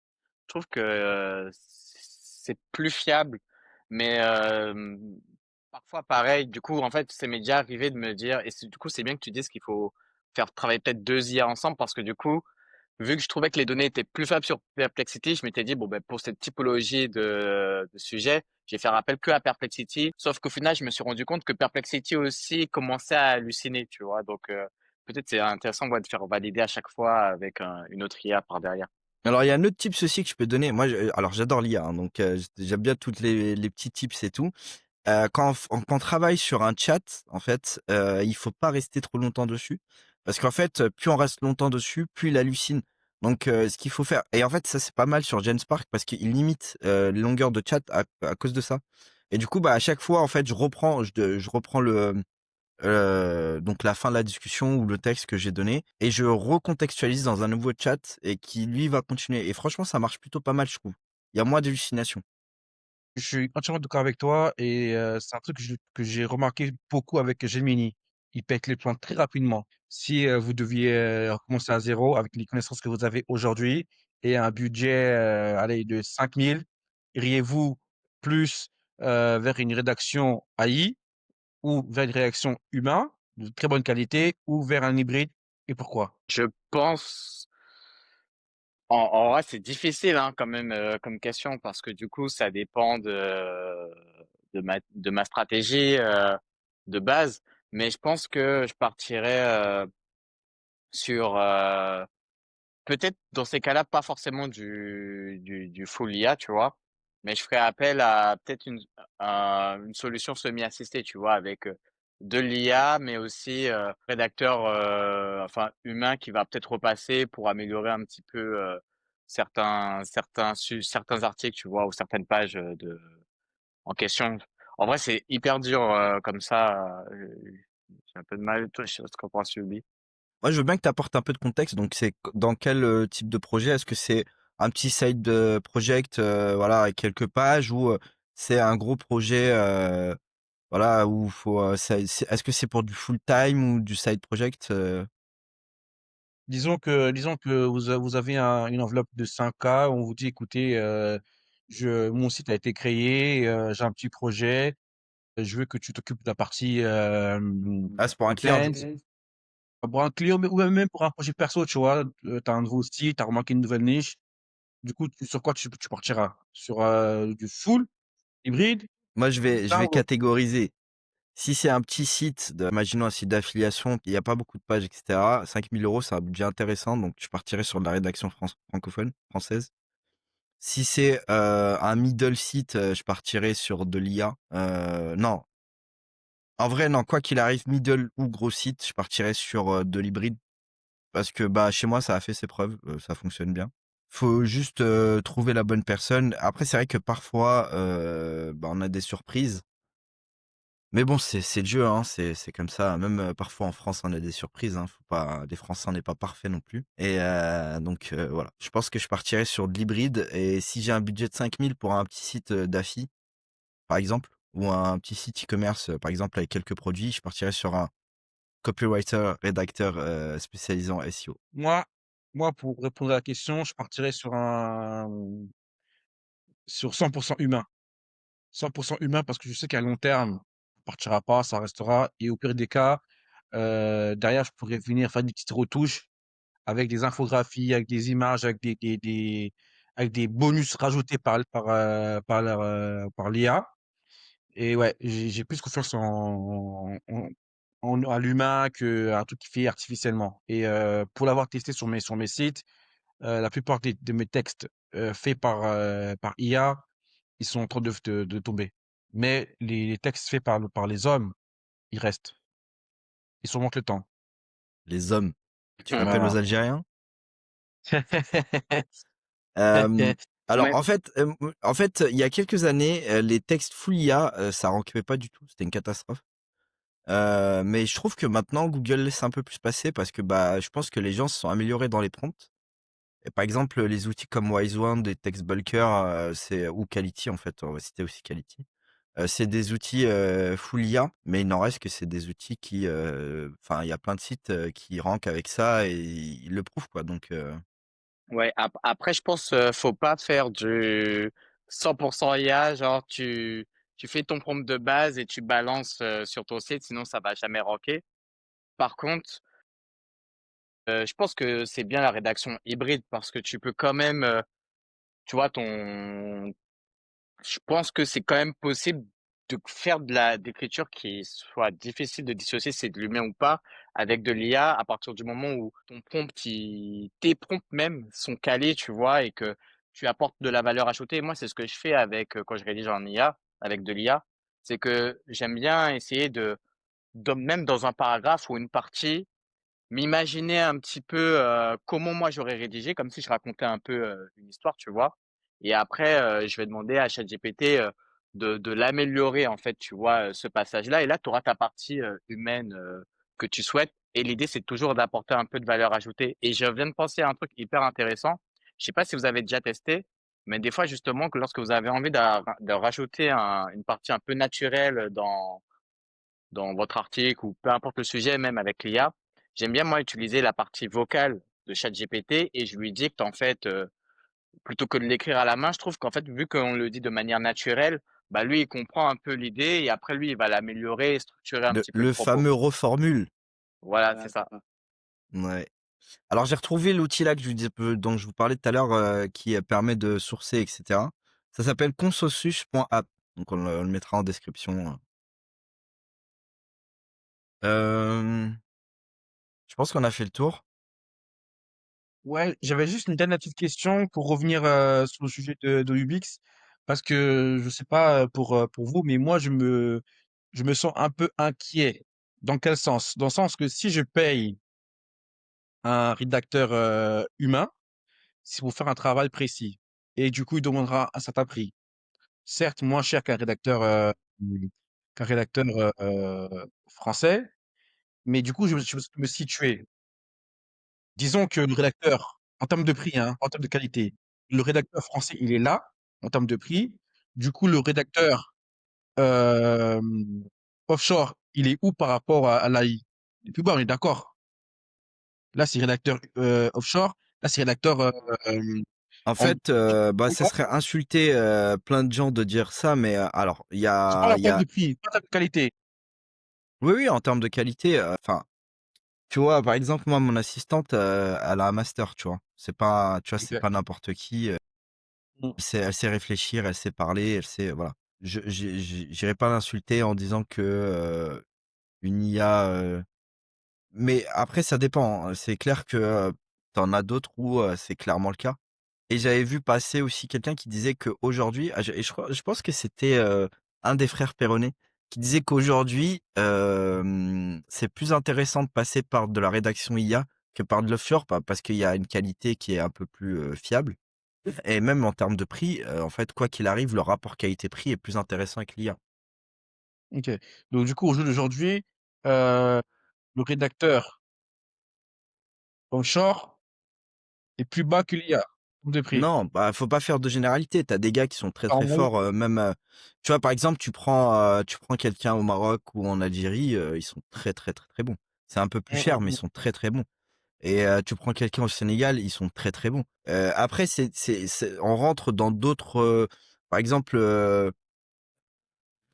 Je trouve que, c'est plus fiable, mais parfois pareil, du coup, en fait, ça m'est déjà arrivé de me dire et du coup, c'est bien que tu dises qu'il faut faire travailler peut-être 2 IA ensemble parce que du coup, vu que je trouvais que les données étaient plus faibles sur Perplexity, je m'étais dit: «Bon, ben, pour cette typologie de sujet, je vais faire appel que à Perplexity». Sauf qu'au final, je me suis rendu compte que Perplexity aussi commençait à halluciner, tu vois? Donc peut-être c'est intéressant, ouais, de faire valider à chaque fois avec une autre IA par derrière. Alors, il y a un autre tips aussi que je peux donner. Moi, alors j'adore l'IA, hein, donc j'aime bien toutes les petits tips et tout. Quand on travaille sur un chat, en fait, il faut pas rester trop longtemps dessus parce qu'en fait, plus on reste longtemps dessus, plus il hallucine. Donc ce qu'il faut faire et en fait, ça, c'est pas mal sur Genspark parce qu'il limite, les longueurs de chat à cause de ça et du coup, bah, à chaque fois, en fait, je reprends donc la fin de la discussion ou le texte que j'ai donné et je recontextualise dans un nouveau chat et qui lui va continuer et franchement ça marche plutôt pas mal je trouve. Il y a moins d'hallucinations. Je suis entièrement d'accord avec toi et c'est un truc que j'ai remarqué beaucoup avec Gemini. Il pète les plombs très rapidement. Si, vous deviez, recommencer à zéro avec les connaissances que vous avez aujourd'hui et un budget, allez de 5 000, iriez-vous plus, vers une rédaction AI ou vers une rédaction humain de très bonne qualité ou vers un hybride et pourquoi? Je pense en vrai, c'est difficile, hein, quand même, comme question parce que du coup, ça dépend de ma stratégie, de base. Mais je pense que je partirais, sur, peut-être dans ces cas-là, pas forcément du full IA, tu vois? Mais je ferais appel à peut-être une solution semi-assistée, tu vois? Avec, de l'IA, mais aussi, rédacteur, enfin humain qui va peut-être repasser pour améliorer un petit peu, certains articles, tu vois? Ou certaines pages, de en question. En vrai, c'est hyper dur, comme ça, j'ai un peu de mal. Toi, je sais pas ce qu'en penses, Yubi? Moi je veux bien que tu apportes un peu de contexte donc c'est dans quel, type de projet? Est-ce que c'est un petit side, project, voilà avec quelques pages ou, c'est un gros projet, voilà où faut, est-ce que c'est pour du full time ou du side project, Disons que vous avez une enveloppe de 5K, on vous dit: «Écoutez, mon site a été créé, j'ai un petit projet, je veux que tu t'occupes de la partie, Ah c'est pour un client du back-end». coup? Pour un client, mais ou même pour un projet perso, tu vois? Tu as un nouveau site, tu as remarqué une nouvelle niche. Du coup, sur quoi tu partiras? Sur, du full, hybride, Moi je vais ou catégoriser. Si c'est un petit site imaginons un site d'affiliation, il y a pas beaucoup de pages et cetera, 5 000 €, c'est un budget intéressant, donc je partirais sur de la rédaction francophone, française. Si c'est, un middle site, je partirais sur de l'IA. Non, en vrai non, quoi qu'il arrive, middle ou gros site, je partirais sur, de l'hybride parce que, bah, chez moi, ça a fait ses preuves, ça fonctionne bien. Faut juste, trouver la bonne personne. Après, c'est vrai que parfois, bah, on a des surprises. Mais bon, c'est le jeu, hein, c'est comme ça. Même, parfois en France, on a des surprises, hein, faut pas les Français, on n'est pas parfaits non plus et donc voilà. Je pense que je partirais sur de l'hybride et si j'ai un budget de 5 000 pour un petit site, d'affi, par exemple, ou un petit site e-commerce, par exemple, avec quelques produits, je partirais sur un copywriter, rédacteur, spécialisé en SEO. Moi moi, pour répondre à la question, je partirais sur 100 humain. 100 humain parce que je sais qu'à long terme, ça partira pas, ça restera et au pire des cas, derrière, je pourrais venir faire des petites retouches avec des infographies, avec des images, avec des bonus rajoutés par l'IA. Et ouais, j'ai plus confiance à l'humain qu'à un truc qui fait artificiellement. Et pour l'avoir testé sur mes sites, la plupart de mes textes faits par IA, ils sont en train de tomber. Mais les textes faits par les hommes, ils restent. Ils surmontent le temps. Les hommes, tu fais appel aux Voilà. Algériens? Hem, alors Mais en fait, il y a quelques années, les textes full IA, ça rankait pas du tout, c'était une catastrophe. Mais je trouve que maintenant Google laisse un peu plus passer parce que, bah, je pense que les gens se sont améliorés dans les prompts et par exemple, les outils comme WiseOne et TextBulker, c'est ou Quality en fait, on va citer aussi Quality. C'est des outils, full IA, mais il n'en reste que c'est des outils qui, enfin, il y a plein de sites, qui rankent avec ça et ils le prouvent quoi donc ouais, après, je pense, faut pas faire du 100% IA, genre tu fais ton prompt de base et tu balances sur ton site, sinon ça va jamais ranker. Par contre, je pense que c'est bien la rédaction hybride parce que tu peux quand même, tu vois, je pense que c'est quand même possible de faire de la d'écriture qui soit difficile de dissocier si c'est de l'humain ou pas avec de l'IA à partir du moment où ton prompt, tes prompts même sont calés, tu vois, et que tu apportes de la valeur ajoutée. Moi, c'est ce que je fais avec quand je rédige en IA, avec de l'IA, c'est que j'aime bien essayer même dans un paragraphe ou une partie, m'imaginer un petit peu comment moi j'aurais rédigé, comme si je racontais un peu une histoire, tu vois. Et après, je vais demander à ChatGPT de l'améliorer, en fait, tu vois, ce passage-là. Et là, tu auras ta partie humaine que tu souhaites. Et l'idée, c'est toujours d'apporter un peu de valeur ajoutée. Et je viens de penser à un truc hyper intéressant. Je sais pas si vous avez déjà testé, mais des fois, justement, que lorsque vous avez envie de rajouter une partie un peu naturelle dans votre article ou peu importe le sujet, même avec l'IA, j'aime bien moi utiliser la partie vocale de ChatGPT et je lui dicte en fait, plutôt que de l'écrire à la main, je trouve qu'en fait, vu qu'on le dit de manière naturelle, bah lui, il comprend un peu l'idée et après lui, il va l'améliorer et structurer un petit peu le le propos. fameux reformule. Voilà, c'est Ouais, ça. c'est ça. Ouais. Alors j'ai retrouvé l'outil là que je vous dis dont je vous parlais tout à l'heure, qui, permet de sourcer et cetera. Ça s'appelle consensus.app, donc on le mettra en description. Je pense qu'on a fait le tour. Ouais, j'avais juste une dernière petite question pour revenir sur le sujet de Ubix, parce que je sais pas pour vous, mais moi je me sens un peu inquiet. Dans quel sens? Dans le sens que si je paye un rédacteur humain, c'est pour faire un travail précis, et du coup il demandera un certain prix, certes moins cher qu'un rédacteur français, mais du coup je me situer. Disons que le rédacteur, en termes de prix, hein, en termes de qualité, le rédacteur français, il est là, en termes de prix. Du coup, le rédacteur offshore, il est où par rapport à l'AI? Il est plus bas, on est d'accord. Là, c'est rédacteur offshore. Là, c'est rédacteur En en fait, bah, ça Gabon. serait insulter, plein de gens de dire ça, mais, alors Je parle en il y termes a de prix, pas en termes de qualité. oui, oui, en termes de qualité, enfin, tu vois, par exemple, moi, mon assistante, elle a un master, tu vois? C'est pas tu vois, c'est pas Exact. n'importe qui, Mm. elle sait réfléchir, elle sait parler, elle sait voilà. J'irai pas l'insulter en disant que, une IA, mais après ça dépend, hein. C'est clair que, tu en as d'autres où, c'est clairement le cas. Et j'avais vu passer aussi quelqu'un qui disait qu'aujourd'hui je pense que c'était, un des frères Perronnet qui disait qu'aujourd'hui, c'est plus intéressant de passer par de la rédaction IA que par de l'offshore parce qu'il y a une qualité qui est un peu plus, fiable et même en termes de prix, en fait, quoi qu'il arrive, le rapport qualité-prix est plus intéressant avec l'IA. OK. Donc du coup, au jour d'aujourd'hui, heu, le rédacteur offshore est plus bas que l'IA, en de prix. Non, bah, faut pas faire de généralité. Tu as des gars qui sont très, En très moy forts, même, tu vois, par exemple, tu prends quelqu'un au Maroc ou en Algérie, ils sont très, très, très, très bons. C'est un peu plus cher, mais ils sont très, très bons et tu prends quelqu'un au Sénégal, ils sont très, très bons. Après c'est on rentre dans d'autres, par exemple,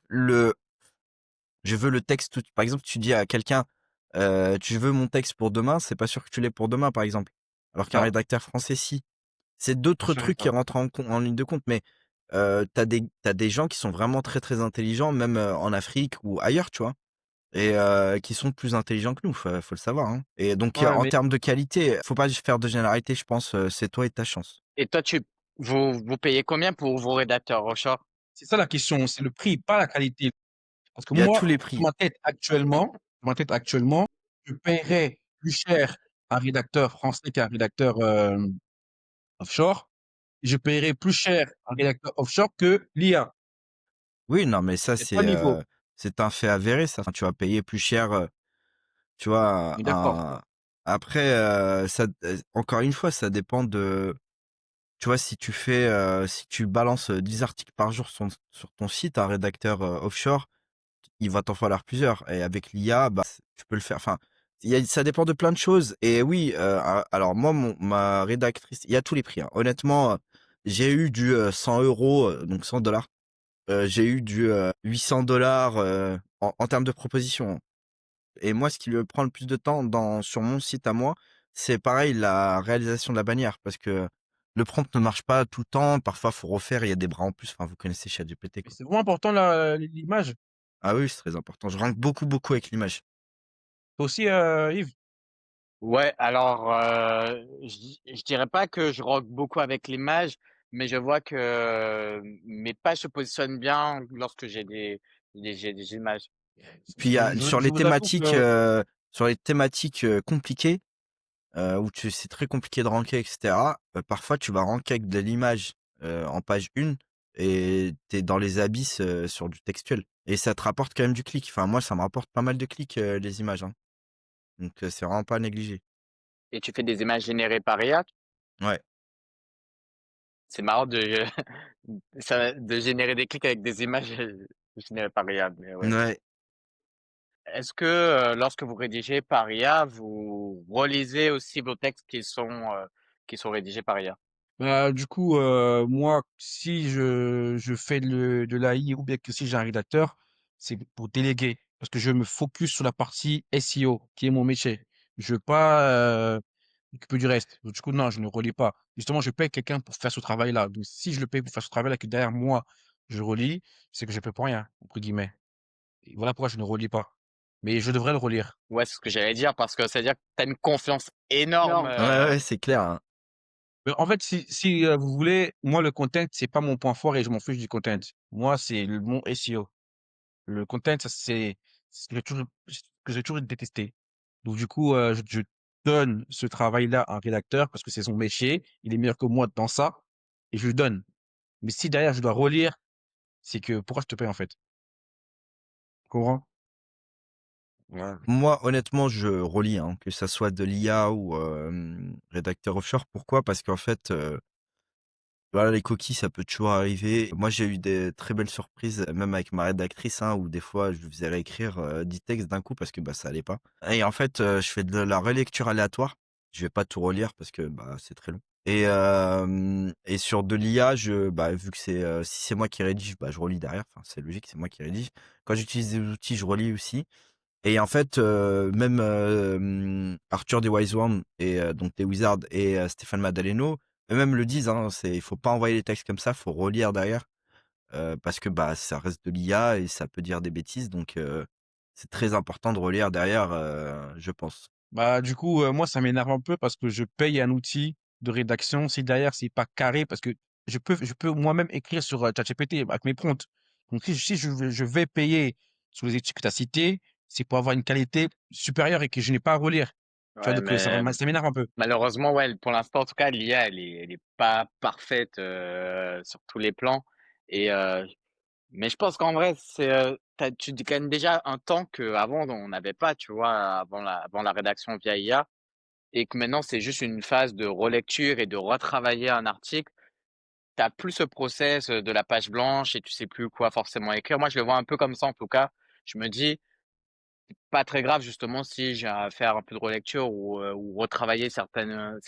le je veux le texte tout par exemple, tu dis à quelqu'un, «Tu veux mon texte pour demain?» c'est pas sûr que tu l'aies pour demain, par exemple. Alors C'est qu'un ça, rédacteur français, si. C'est bien d'autres sûr et trucs qui ça. rentrent en ligne de compte, mais tu des gens qui sont vraiment très, très intelligents, même, en Afrique ou ailleurs, tu vois? Et qui sont plus intelligents que nous, faut le savoir, hein. Et donc Ouais, en mais termes de qualité, faut pas faire de généralité, je pense, c'est toi et ta chance. Et toi, vous payez combien pour vos rédacteurs offshore? c'est ça la question, c'est le prix, pas la qualité. Parce que Il y a tous moi, les dans prix. ma tête actuellement, je paierais plus cher un rédacteur français qu'un rédacteur, offshore et je paierais plus cher un rédacteur offshore que l'IA. Oui, non, mais ça, C'est pas le niveau. c'est un fait avéré, ça. Enfin, tu vas payer plus cher, tu vois, On est d'accord. un après, encore une fois, ça dépend de tu vois, si tu balances, 10 articles par jour sur ton site, un rédacteur, offshore, il va t'en falloir plusieurs et avec l'IA, bah, tu peux le faire. Enfin, ça dépend de plein de choses et oui, alors moi, ma rédactrice il y a tous les prix, hein. Honnêtement, j'ai eu du, 100 €, donc 100 j'ai eu du, 800 en termes de propositions, hein. Et moi, ce qui me prend le plus de temps sur mon site à moi, c'est pareil, la réalisation de la bannière parce que le prompt ne marche pas tout le temps. Parfois, faut refaire, il y a des bras en plus. Enfin, vous connaissez ChatGPT, Mais quoi. c'est vraiment important la l'image. Ah oui, c'est très important. Je rank beaucoup, beaucoup avec l'image. Toi aussi, Yves? Ouais, alors, je dirais pas que je rock beaucoup avec l'image, mais je vois que mes pages se positionnent bien lorsque j'ai des images. Puis il y a Je vous avoue que sur les thématiques, compliquées, où c'est très compliqué de ranker et cetera, parfois tu vas ranker avec de l'image, en page 1 et tu es dans les abysses, sur du textuel et ça te rapporte quand même du clic. Enfin moi, ça me rapporte pas mal de clics, les images, hein, donc c'est vraiment pas à négliger. Et tu fais des images générées par IA? Ouais. C'est marrant de de générer des clics avec des images, générées par IA, mais ouais. Ouais. Est-ce que, lorsque vous rédigez par IA, vous relisez aussi vos textes qui sont rédigés par IA? bah, du coup, moi, si je fais de l'AI ou bien que si j'ai un rédacteur, c'est pour déléguer parce que je me focus sur la partie SEO qui est mon métier. Je veux pas, m'occuper du reste. Donc du coup, non, je ne relis pas. Justement, je paye quelqu'un pour faire ce travail-là. Donc si je le paye pour faire ce travail-là, que derrière moi, je relis, c'est que je paie pour rien, entre guillemets. Et voilà pourquoi je ne relis pas. Mais je devrais le relire. Ouais, c'est ce que j'allais dire parce que ça veut dire que tu as une confiance énorme, Ouais, ouais, c'est clair, hein. Mais en fait, si, vous voulez, moi, le content, c'est pas mon point fort et je m'en fiche du content. Moi, c'est mon SEO. Le content, ça, c'est ce que j'ai toujours détesté. Donc du coup, je donne ce travail-là à un rédacteur parce que c'est son métier. Il est meilleur que moi dans ça et je lui donne. Mais si derrière je dois relire, c'est que pourquoi je te paye, en fait? Tu comprends? Ouais. Moi, honnêtement, je relis, hein, que ça soit de l'IA ou rédacteur offshore. Pourquoi? Parce qu'en fait, voilà, les coquilles, ça peut toujours arriver. Moi, j'ai eu des très belles surprises, même avec ma rédactrice, hein, où des fois, je lui faisais réécrire, 10 textes d'un coup parce que, bah, ça allait pas. Et en fait, je fais de la relecture aléatoire. Je vais pas tout relire parce que, bah, c'est très long. Et sur de l'IA, bah, vu que si c'est moi qui rédige, bah, je relis derrière. Enfin, c'est logique, c'est moi qui rédige. Quand j'utilise des outils, je relis aussi. Et en fait, même, Arthur des Wise Ones et donc des Wizards et Stéphane Madaleno, eux-mêmes le disent, hein, il faut pas envoyer les textes comme ça, faut relire derrière, parce que, bah, ça reste de l'IA et ça peut dire des bêtises donc c'est très important de relire derrière, je pense. Bah, du coup, moi, ça m'énerve un peu parce que je paye un outil de rédaction. Si derrière, c'est pas carré, parce que je peux moi-même écrire sur ChatGPT avec mes prompts. Donc, si je vais payer sur les études que tu as citées, c'est pour avoir une qualité supérieure et que je n'ai pas à relire. Tu vois, Ouais, donc mais ça m'énerve un peu. malheureusement, ouais, pour l'instant, en tout cas, l'IA, elle est pas parfaite, sur tous les plans et Mais je pense qu'en vrai, tu gagnes déjà un temps qu'avant, on n'avait pas, tu vois, avant la rédaction via IA, et que maintenant, c'est juste une phase de relecture et de retravailler un article. T'as plus ce process de la page blanche et tu sais plus quoi forcément écrire. Moi, je le vois un peu comme ça, en tout cas. Je me dis, pas très grave, justement, si j'ai à faire un peu de relecture ou retravailler certaines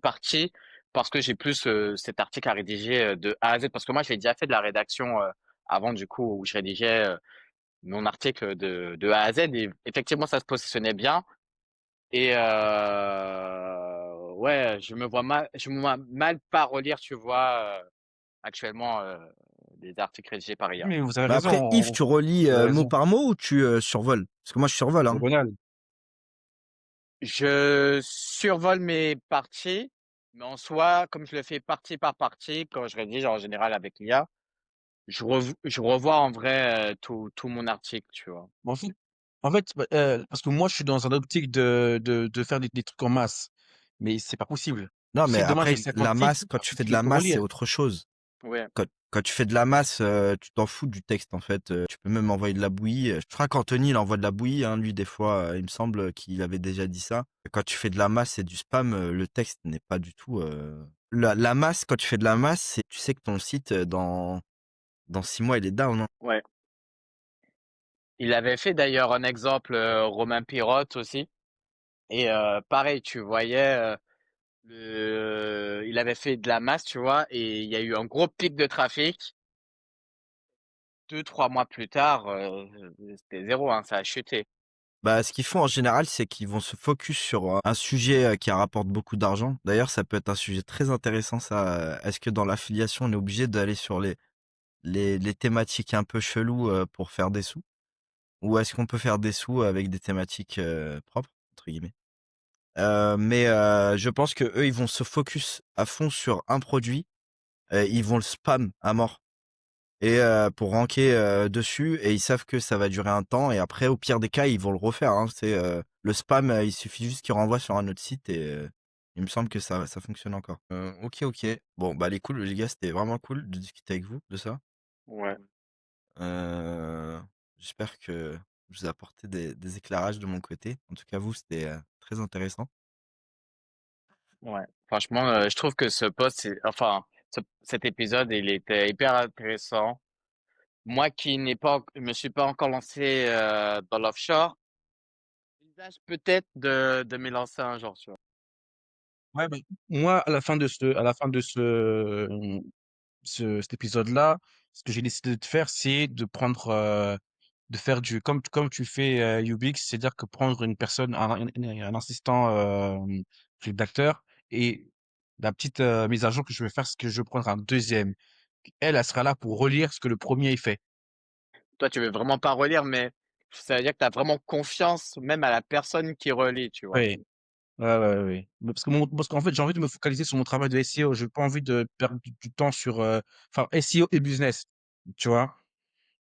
parties, parce que j'ai plus cet article à rédiger de A à Z. Parce que moi, j'ai déjà fait de la rédaction avant, du coup, où je rédigeais mon article de A à Z. Et effectivement, ça se positionnait bien. Et ouais, je me vois mal pas relire, tu vois, actuellement des articles rédigés par IA. Mais vous avez Bah raison, après, Yves, tu relis vous avez mot raison. par mot ou tu survoles? Parce que moi, je survole, hein. Diagonale. Je survole mes parties, mais en soi, comme je le fais partie par partie, quand je rédige en général avec l'IA, je revois en vrai tout mon article, tu vois. En fait, bah, parce que moi, je suis dans un optique de faire des trucs en masse, mais c'est pas possible. Non, mais Si demain j'ai après, 5 la articles, masse, quand tu fais je de vais la tout masse, c'est relire. autre chose. Ouais, Quand tu fais de la masse, tu t'en fous du texte, en fait. Tu peux même envoyer de la bouillie. Je crois qu'Anthony, il envoie de la bouillie, hein, lui, des fois, il me semble qu'il avait déjà dit ça. Quand tu fais de la masse et du spam, le texte n'est pas du tout. La masse, quand tu fais de la masse, tu sais que ton site, dans 6 mois, il est down, hein. ouais. Il avait fait d'ailleurs un exemple, Romain Pirotte aussi. Et pareil, tu voyais, il avait fait de la masse, tu vois, et il y a eu un gros pic de trafic. 2, 3 mois plus tard, c'était zéro, hein, ça a chuté. Bah, ce qu'ils font en général, c'est qu'ils vont se focus sur un sujet qui rapporte beaucoup d'argent. D'ailleurs, ça peut être un sujet très intéressant, ça. Est-ce que dans l'affiliation, on est obligé d'aller sur les thématiques un peu cheloues pour faire des sous? Ou est-ce qu'on peut faire des sous avec des thématiques propres, entre guillemets? Mais je pense que eux, ils vont se focus à fond sur un produit. Ils vont le spam à mort. Et pour ranker dessus, et ils savent que ça va durer un temps, et après, au pire des cas, ils vont le refaire, hein. C'est le spam, il suffit juste qu'ils renvoient sur un autre site, et il me semble que ça fonctionne encore. OK, OK. Bon, bah, les gars, c'était vraiment cool de discuter avec vous de ça. Ouais, Heu, J'espère que je vous ai apporté des éclairages de mon côté. En tout cas, vous, c'était très intéressant. ouais. Franchement, je trouve que cet épisode, il était hyper intéressant. Moi qui me suis pas encore lancé dans l'offshore, j'envisage peut-être de m'y lancer un jour, tu vois. Ouais, bah, moi, à la fin de cet épisode-là, ce que j'ai décidé de faire, c'est de prendre, de faire comme tu fais Ubix, c'est-à-dire que prendre une personne, un assistant rédacteur, et la petite mise à jour que je vais faire, c'est que je vais prendre un deuxième. Elle sera là pour relire ce que le premier il fait. Toi, tu veux vraiment pas relire, mais ça veut dire que tu as vraiment confiance même à la personne qui relit, tu vois. Oui, ouais, ouais, ouais. Mais parce qu'en fait, j'ai envie de me focaliser sur mon travail de SEO. J'ai pas envie de perdre du temps sur, enfin, SEO et business, tu vois.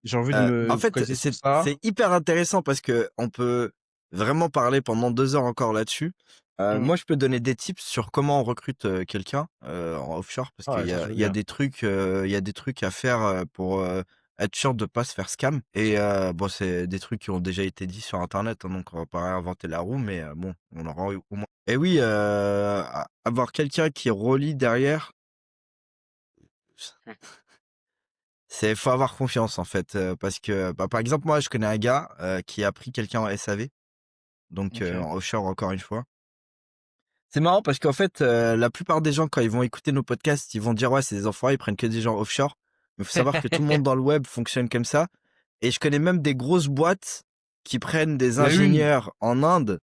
J'ai envie de En me fait, focaliser sur c'est ça. hyper intéressant parce que on peut vraiment parler pendant 2 heures encore là-dessus. Mmh. Moi, je peux donner des tips sur comment on recrute, quelqu'un, en offshore, parce Ah qu'il ouais, y ça, a je veux il y a bien. des trucs, il y a des trucs à faire, pour, être sûr de pas se faire scam, et bon, c'est des trucs qui ont déjà été dits sur internet, hein, donc on va pas réinventer la roue, mais bon, on aura eu au moins, et oui, avoir quelqu'un qui relie derrière, faut avoir confiance, en fait, parce que, bah, par exemple, moi, je connais un gars, qui a pris quelqu'un en SAV, donc OK. en offshore, encore une fois. C'est marrant parce qu'en fait, la plupart des gens, quand ils vont écouter nos podcasts, ils vont dire: «Ouais, c'est des enfoirés, ils prennent que des gens offshore». Mais faut savoir que tout le monde dans le web fonctionne comme ça, et je connais même des grosses boîtes qui prennent des Mais oui, ingénieurs en Inde,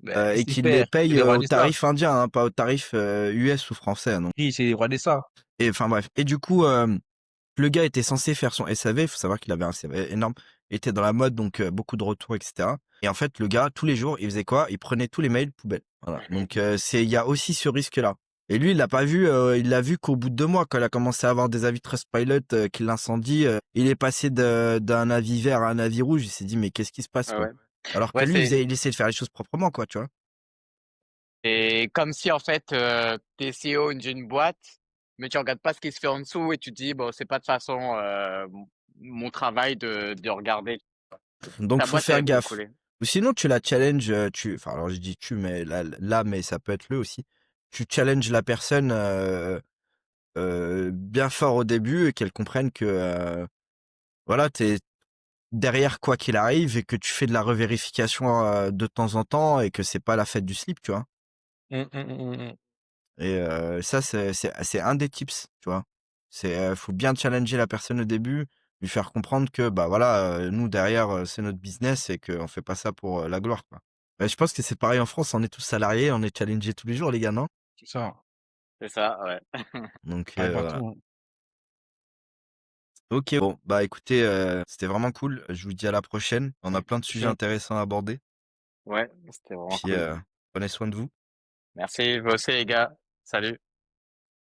beh, et c'est qui les hyper. C'est payent les rois au des ça. tarif indien, hein, pas au tarif, US ou français, non. Oui, c'est les rois des ça. Et enfin bref, et du coup, le gars était censé faire son SAV, il faut savoir qu'il avait un CV énorme, il était dans la mode, donc beaucoup de retours, et cetera, et en fait, le gars, tous les jours, il faisait quoi? Il prenait tous les mails poubelle. Voilà, donc il y a aussi ce risque-là, et lui, il l'a pas vu, il l'a vu qu'au bout de 2 mois, quand il a commencé à avoir des avis Trustpilot, qui l'incendient, il est passé d'un avis vert à un avis rouge, il s'est dit: «Mais qu'est-ce qui se passe, Ouais, quoi?» ouais. Alors que Ouais, lui, il essayait de faire les choses proprement, quoi, tu vois? et comme si en fait, tu SEO d'une boîte mais tu regardes pas ce qui se fait en dessous et tu te dis: «Bon, c'est pas de façon, mon travail de regarder». Donc Ça, faut moi, ça faire avait beaucoup gaffe. collé. Ou sinon tu la challenges, enfin alors je dis «tu» mais là, mais ça peut être «le» aussi. Tu challenges la personne, bien fort au début et qu'elle comprenne que, voilà, tu derrière quoi qu'il arrive et que tu fais de la revérification, de temps en temps et que c'est pas la fête du slip, tu vois? Mmh, mmh, mmh, mmh, mmh. Et ça c'est un des tips, tu vois? C'est, faut bien challenger la personne au début, lui faire comprendre que, bah, voilà, nous derrière, c'est notre business et qu'on fait pas ça pour, la gloire, quoi. Je pense que c'est pareil en France, on est tous salariés, on est challengés tous les jours les gars, non? C'est ça, C'est ça, ouais. Donc pareil voilà. partout, hein. OK, bon, bah, écoutez, c'était vraiment cool. Je vous dis à la prochaine. On a plein de sujets OK. intéressants à aborder. Ouais, c'était vraiment Puis, cool. prenez soin de vous. Merci, vous aussi les gars. Salut.